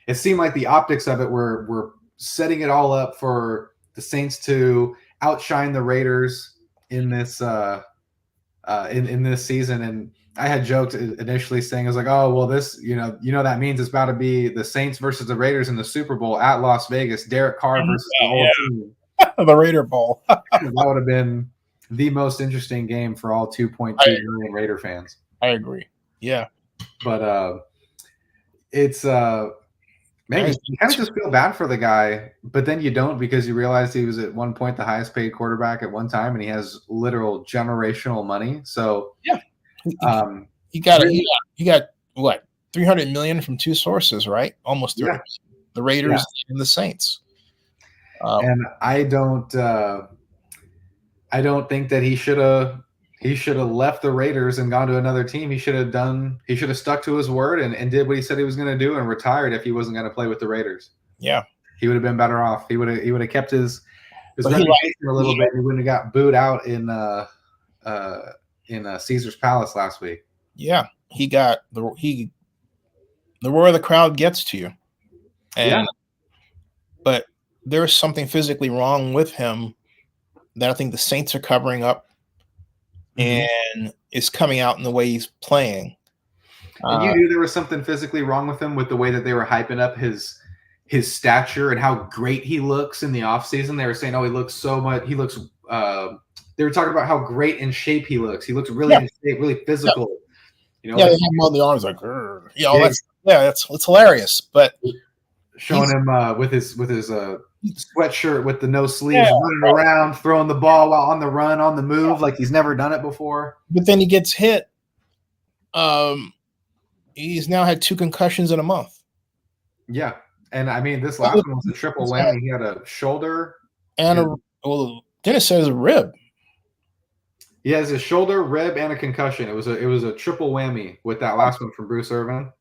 It seemed like the optics of it were setting it all up for the Saints to outshine the Raiders in this in this season. And I had joked initially saying, I was like, oh well, this that means it's about to be the Saints versus the Raiders in the Super Bowl at Las Vegas. Derek Carr versus the whole team. The Raider Bowl. That would have been the most interesting game for all 2.2 million Raider fans. I agree. Yeah. But it's man, you kind of just feel bad for the guy, but then you don't, because you realize he was at one point the highest paid quarterback at one time, and he has literal generational money. So yeah, he got what, 300 million from two sources, right? Almost 30. The Raiders and the Saints. And I don't think that he should have left the Raiders and gone to another team. He should have stuck to his word and did what he said he was going to do and retired if he wasn't going to play with the Raiders. Yeah. He would have been better off. He would have kept his reputation a little bit. He wouldn't have got booed out in Caesar's Palace last week. Yeah. He got the roar of the crowd gets to you. And but there's something physically wrong with him that I think the Saints are covering up. And it's coming out in the way he's playing. And you knew there was something physically wrong with him with the way that they were hyping up his stature and how great he looks in the offseason. They were saying, oh, he looks so much. He looks they were talking about how great in shape he looks. He looks really in shape, really physical. They have him on the arms like, it's hilarious. But showing him with his sweatshirt with the no sleeves, running around, throwing the ball while on the run, on the move, like he's never done it before. But then he gets hit. He's now had 2 concussions in a month. Yeah, and I mean, this last one was a triple whammy. He had a shoulder and Dennis says a rib. He has a shoulder, rib, and a concussion. It was a triple whammy with that last one from Bruce Irvin.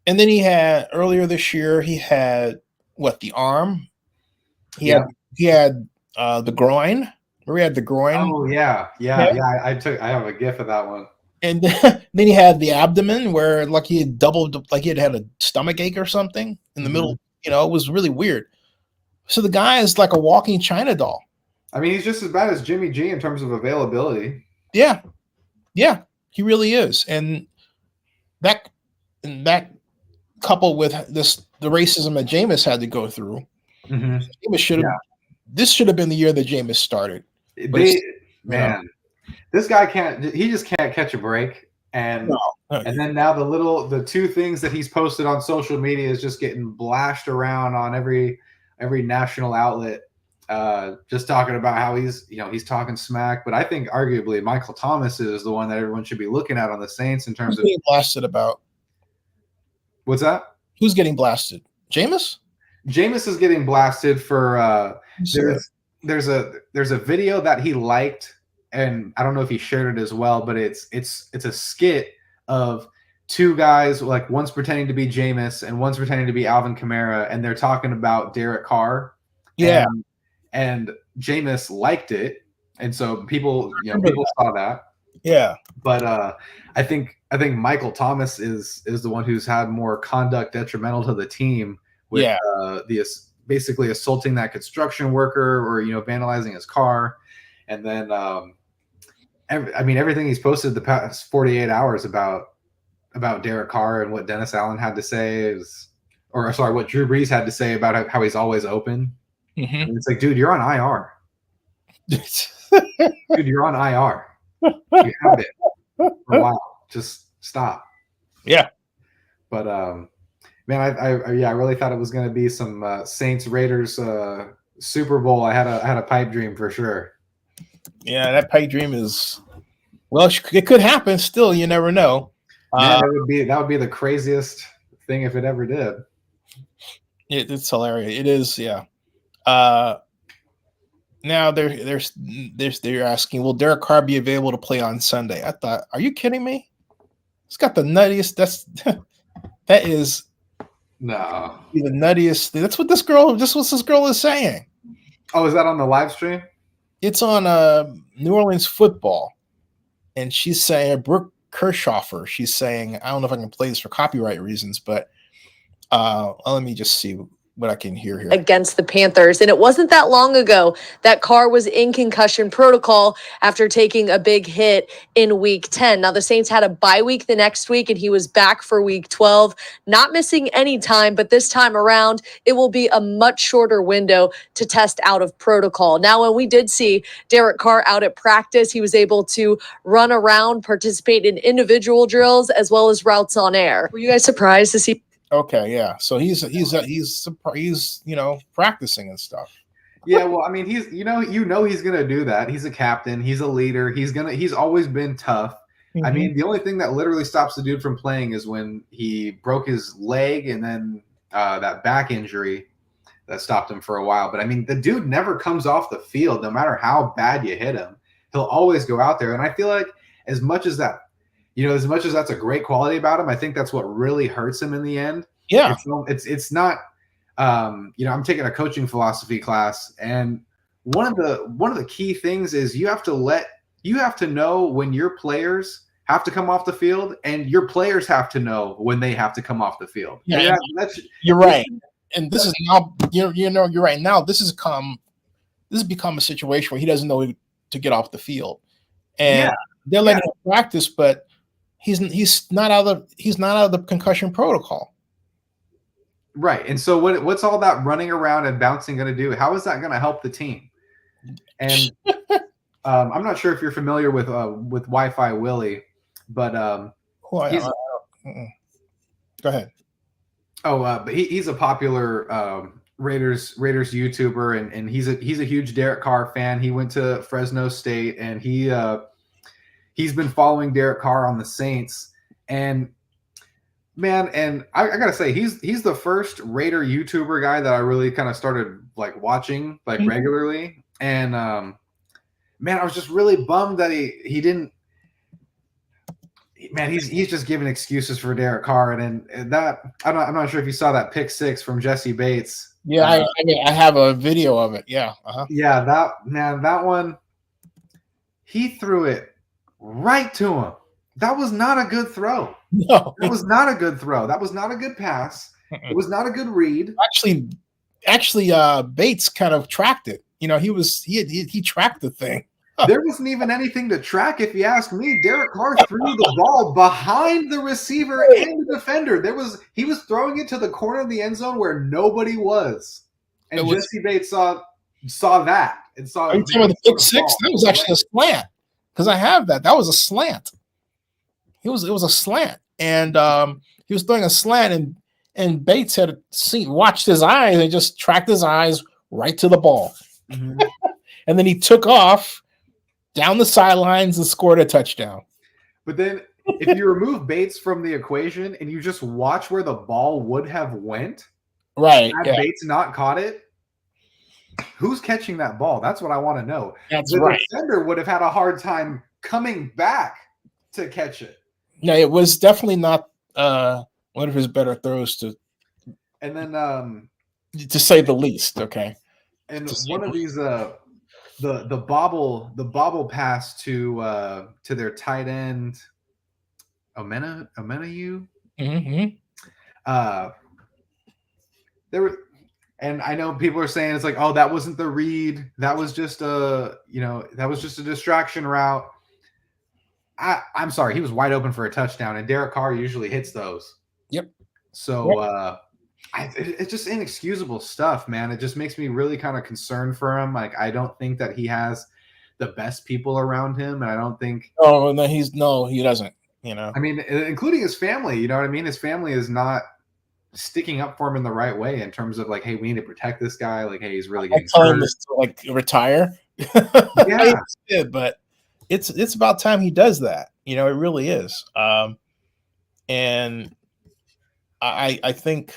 And then he had earlier this year. He had the arm. He had the groin. Where he had the groin. Oh yeah. I have a gif of that one. And then he had the abdomen where like he had doubled, like he had a stomach ache or something in the middle. It was really weird. So the guy is like a walking China doll. I mean, he's just as bad as Jimmy G in terms of availability. Yeah, he really is. And that coupled with the racism that Jameis had to go through, Jameis should have. This should have been the year that Jameis started. This guy he just can't catch a break. And then now the 2 things that he's posted on social media is just getting blashed around on every national outlet, just talking about how he's talking smack. But I think arguably Michael Thomas is the one that everyone should be looking at on the Saints in terms of getting blasted about. What's that? Who's getting blasted? Jameis? Jameis is getting blasted for there's a video that he liked, and I don't know if he shared it as well, but it's a skit of 2 guys, like one's pretending to be Jameis and one's pretending to be Alvin Kamara, and they're talking about Derek Carr. Yeah. And Jameis liked it, and so people saw that. Yeah. But I think Michael Thomas is the one who's had more conduct detrimental to the team with basically assaulting that construction worker or vandalizing his car, and then everything he's posted the past 48 hours about Derek Carr and what Dennis Allen had to say what Drew Brees had to say about how he's always open. And it's like, dude, you're on IR. Dude, you're on IR. You have it for a while. Just stop. Yeah. But man, I really thought it was going to be some Saints Raiders Super Bowl. I had a pipe dream for sure. Yeah, that pipe dream is it could happen. Still, you never know. Man, that would be the craziest thing if it ever did. It's hilarious. It is, yeah. Now they're asking, will Derek Carr be available to play on Sunday? I thought, are you kidding me? It's got the nuttiest. That is no the nuttiest. That's what this girl is saying. Oh, is that on the live stream? It's on New Orleans football, and she's saying Brooke Kirschhofer. She's saying, I don't know if I can play this for copyright reasons, but let me just see what I can hear here. Against the Panthers. And it wasn't that long ago that Carr was in concussion protocol after taking a big hit in week 10. Now the Saints had a bye week the next week and he was back for week 12, not missing any time, but this time around it will be a much shorter window to test out of protocol. Now, when we did see Derek Carr out at practice, he was able to run around, participate in individual drills as well as routes on air. Were you guys surprised to see? Okay, yeah. So he's practicing and stuff. Yeah, well, I mean, he's he's gonna do that. He's a captain. He's a leader. He's always been tough. Mm-hmm. I mean, the only thing that literally stops the dude from playing is when he broke his leg and then that back injury that stopped him for a while. But I mean, the dude never comes off the field, no matter how bad you hit him. He'll always go out there. And I feel like as much as that's a great quality about him, I think that's what really hurts him in the end. Yeah. It's not, I'm taking a coaching philosophy class, and one of the key things is you have to know when your players have to come off the field, and your players have to know when they have to come off the field. Yeah, you're right. And this is now, you're right. Now this has become a situation where he doesn't know to get off the field, and they're letting him practice, but he's not out of the concussion protocol. Right. And so what's all that running around and bouncing going to do? How is that going to help the team? And I'm not sure if you're familiar with Wi-Fi Willie, but go ahead. But he's a popular Raiders YouTuber, and he's a huge Derek Carr fan. He went to Fresno State, and he's been following Derek Carr on the Saints. And man, and I gotta say, he's the first Raider YouTuber guy that I really kind of started like watching like regularly. And man, I was just really bummed that he didn't. Man, he's just giving excuses for Derek Carr, and that I'm not sure if you saw that pick six from Jesse Bates. Yeah, I have a video of it. Yeah, yeah, that one, he threw it right to him. That was not a good throw. No, that was not a good throw. That was not a good pass. It was not a good read. Actually, Bates kind of tracked it. He tracked the thing. There wasn't even anything to track, if you ask me. Derek Carr threw the ball behind the receiver and the defender. He was throwing it to the corner of the end zone where nobody was, and Jesse Bates saw that and saw. Are you talking about the pick six? That was actually a slant, because I have that. That was a slant. It was a slant, and he was throwing a slant, and Bates had watched his eyes and just tracked his eyes right to the ball, and then he took off down the sidelines and scored a touchdown. But then if you remove Bates from the equation and you just watch where the ball would have went, right? Had Bates not caught it, who's catching that ball? That's what I want to know. That's the right. defender would have had a hard time coming back to catch it. No, it was definitely not one of his better throws to say the least. Okay. And one of these the bobble pass to their tight end Omenayu. There were, and I know people are saying it's like, oh, that wasn't the read. That was just a distraction route. I'm sorry, he was wide open for a touchdown, and Derek Carr usually hits those. Yep. So it's just inexcusable stuff, man. It just makes me really kind of concerned for him. Like, I don't think that he has the best people around him, and I don't think. Oh no, he doesn't. You know, I mean, including his family. You know what I mean? His family is not sticking up for him in the right way in terms of like, hey, we need to protect this guy. Like, hey, he's really I getting tell him hurt. to like retire. Yeah. But it's about time he does that. You know, it really is. And I think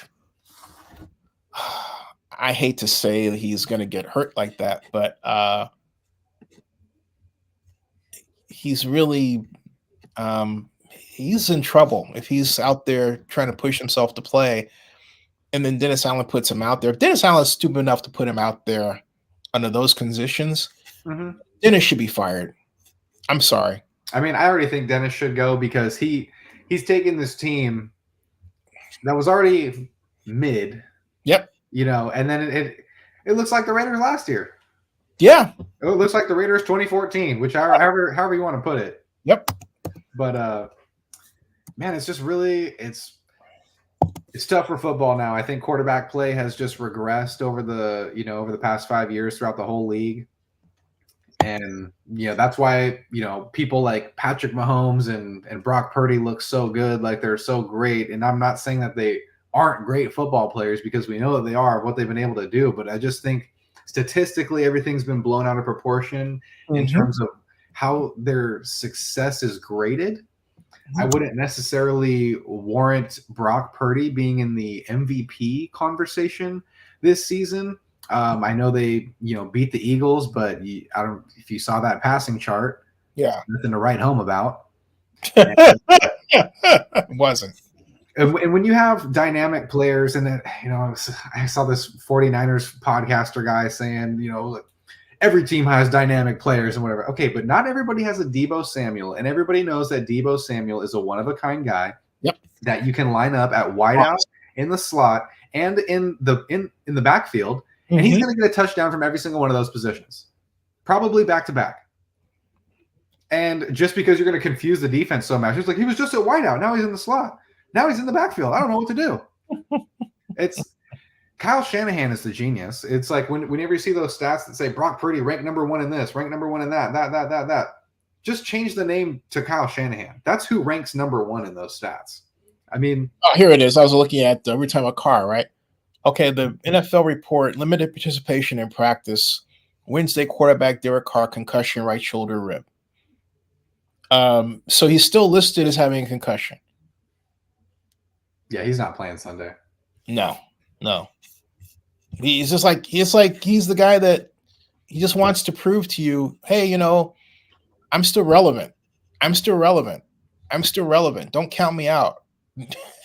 I hate to say he's going to get hurt like that, but he's really he's in trouble if he's out there trying to push himself to play, and then Dennis Allen puts him out there. If Dennis Allen is stupid enough to put him out there under those conditions, Dennis should be fired. I'm sorry. I mean, I already think Dennis should go because he's taken this team that was already mid. Yep. You know, and then it looks like the Raiders last year. Yeah. It looks like the Raiders 2014, which however you want to put it. Yep. But man, it's just really it's tough for football now. I think quarterback play has just regressed over the past 5 years throughout the whole league. And that's why people like Patrick Mahomes and Brock Purdy look so good, like they're so great. And I'm not saying that they aren't great football players because we know that they are, what they've been able to do. But I just think statistically everything's been blown out of proportion in terms of how their success is graded. I wouldn't necessarily warrant Brock Purdy being in the MVP conversation this season. I know they, beat the Eagles, but I don't. If you saw that passing chart, nothing to write home about. It wasn't. And when you have dynamic players, and I saw this 49ers podcaster guy saying, every team has dynamic players and whatever. Okay, but not everybody has a Deebo Samuel, and everybody knows that Deebo Samuel is a one-of-a-kind guy that you can line up at wideout, in the slot, and in the backfield, and he's going to get a touchdown from every single one of those positions, probably back-to-back. And just because you're going to confuse the defense so much, it's like he was just at wideout, now he's in the slot, now he's in the backfield. I don't know what to do. It's Kyle Shanahan is the genius. It's like whenever you see those stats that say Brock Purdy ranked number 1 in this, ranked number 1 in that, just change the name to Kyle Shanahan. That's who ranks number 1 in those stats. I mean, here it is. I was looking at every time a car, right? Okay, the NFL report, limited participation in practice. Wednesday, quarterback Derek Carr, concussion, right shoulder rib. So he's still listed as having a concussion. Yeah, he's not playing Sunday. No. He's the guy that he just wants to prove to you, hey, I'm still relevant. Don't count me out.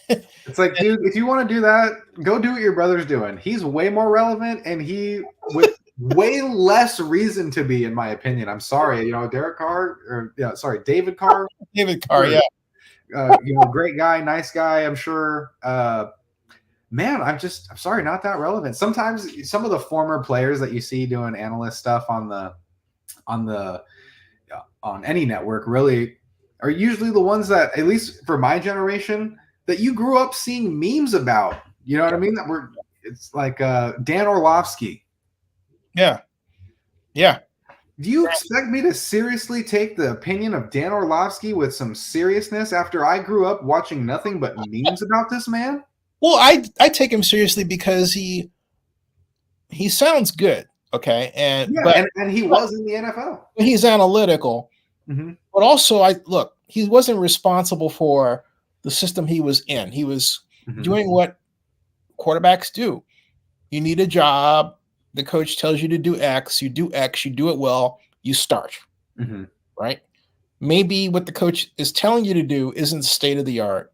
It's like, dude, if you want to do that, go do what your brother's doing. He's way more relevant, and he with way less reason to be, in my opinion. I'm sorry, David Carr, David Carr, yeah. Great guy, nice guy, I'm sure. Man, I'm sorry, not that relevant. Sometimes some of the former players that you see doing analyst stuff on any network really are usually the ones that, at least for my generation, that you grew up seeing memes about. You know what I mean? It's like Dan Orlovsky. Yeah. Do you expect me to seriously take the opinion of Dan Orlovsky with some seriousness after I grew up watching nothing but memes about this man? Well, I take him seriously because he sounds good, okay, and he was in the NFL. He's analytical, but also he wasn't responsible for the system he was in. He was doing what quarterbacks do. You need a job. The coach tells you to do X. You do X. You do it well. You start, right? Maybe what the coach is telling you to do isn't state of the art.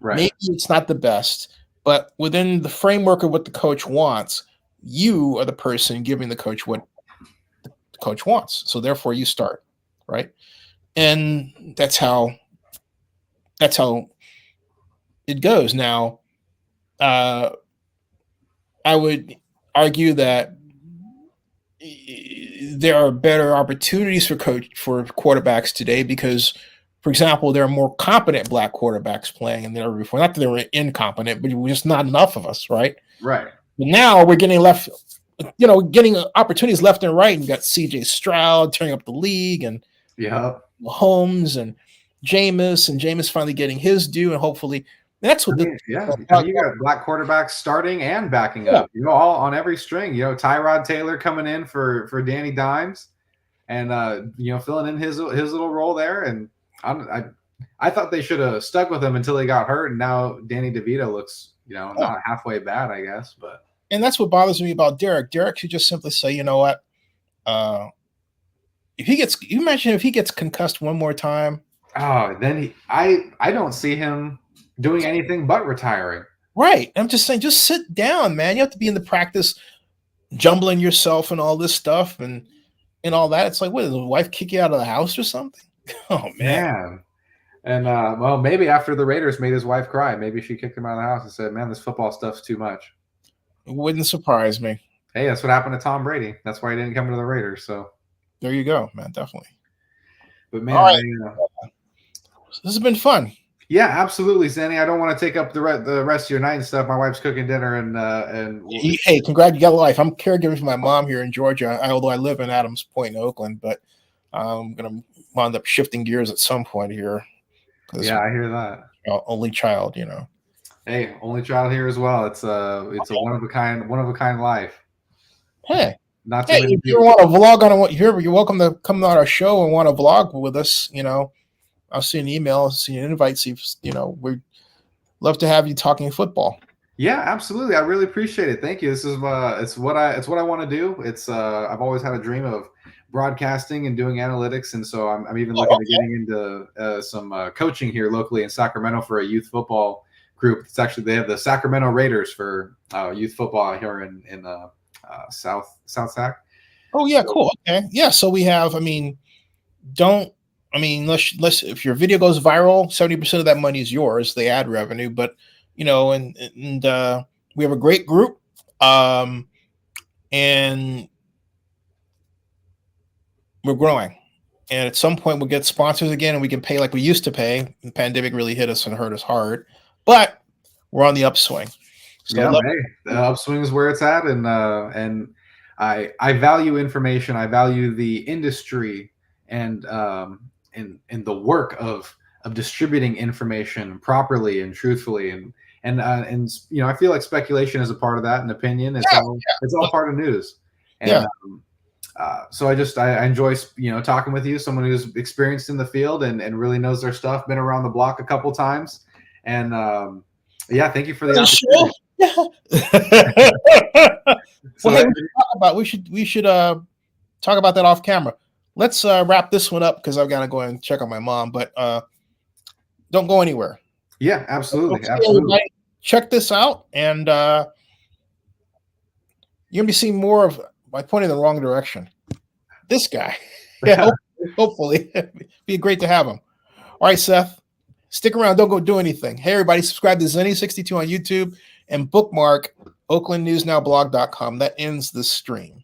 Right. Maybe it's not the best, but within the framework of what the coach wants, you are the person giving the coach what the coach wants. So therefore you start, right? And that's how it goes. Now, I would argue that there are better opportunities for quarterbacks today because, for example, there are more competent black quarterbacks playing than there were before. Not that they were incompetent, but we're just not enough of us, right? Right. But now we're getting getting opportunities left and right. And you got C.J. Stroud turning up the league, and Mahomes, and Jameis, and Jameis finally getting his due, and hopefully that's what. You got black quarterbacks starting and backing up. You know, all on every string. You know, Tyrod Taylor coming in for Danny Dimes, and you know, filling in his little role there. And I thought they should have stuck with him until he got hurt, and now Danny DeVito looks, you know, not halfway bad, I guess. But and that's what bothers me about Derek. Derek should just simply say, you know what, if he gets, you imagine if he gets concussed one more time. Oh, then I don't see him doing anything but retiring. Right. I'm just saying, just sit down, man. You have to be in the practice, jumbling yourself and all this stuff and all that. It's like, what, did the wife kick you out of the house or something? Oh man. And well, maybe after the Raiders made his wife cry, maybe she kicked him out of the house and said, "Man, this football stuff's too much." It wouldn't surprise me. Hey, that's what happened to Tom Brady. That's why he didn't come to the Raiders. So there you go, man. Definitely. But man, right. This has been fun. Yeah, absolutely, Zennie. I don't want to take up the rest of your night and stuff. My wife's cooking dinner, and hey, congrats, you got a life. I'm caregiving for my mom here in Georgia, although I live in Adams Point in Oakland, but I'm gonna wind up shifting gears at some point here. Yeah, I hear that. Only child, you know. Hey, only child here as well. It's a one of a kind life. Hey, not too many if you want to vlog on what you're welcome to come on our show and want to vlog with us. You know, I'll see an email, see an invite. See if you know, we'd love to have you talking football. Yeah, absolutely. I really appreciate it. Thank you. This is it's what I want to do. It's I've always had a dream of broadcasting and doing analytics, and so I'm even looking at getting into some coaching here locally in Sacramento for a youth football group. It's actually, they have the Sacramento Raiders for youth football here in South Sac. Oh yeah, cool. Okay, yeah. So we have. Let's if your video goes viral, 70% of that money is yours, the ad revenue. But you know, and we have a great group, and we're growing. And at some point we'll get sponsors again and we can pay like we used to pay. The pandemic really hit us and hurt us hard, but we're on the upswing. So yeah, the upswing is where it's at. And I value information. I value the industry and the work of distributing information properly and truthfully. And you know, I feel like speculation is a part of that, and opinion. It's all part of news. And so I enjoy, you know, talking with you, someone who's experienced in the field and really knows their stuff, been around the block a couple times. And yeah, thank you for the opportunity. So well, hey, we should talk about that off camera. Let's wrap this one up because I've got to go and check on my mom, but don't go anywhere. Yeah, absolutely. Everybody, check this out, and you're gonna be seeing more of. I pointed in the wrong direction. This guy. Yeah, hopefully. Be great to have him. All right, Seth. Stick around. Don't go do anything. Hey, everybody, subscribe to Zennie62 on YouTube and bookmark OaklandNewsNowBlog.com. That ends the stream.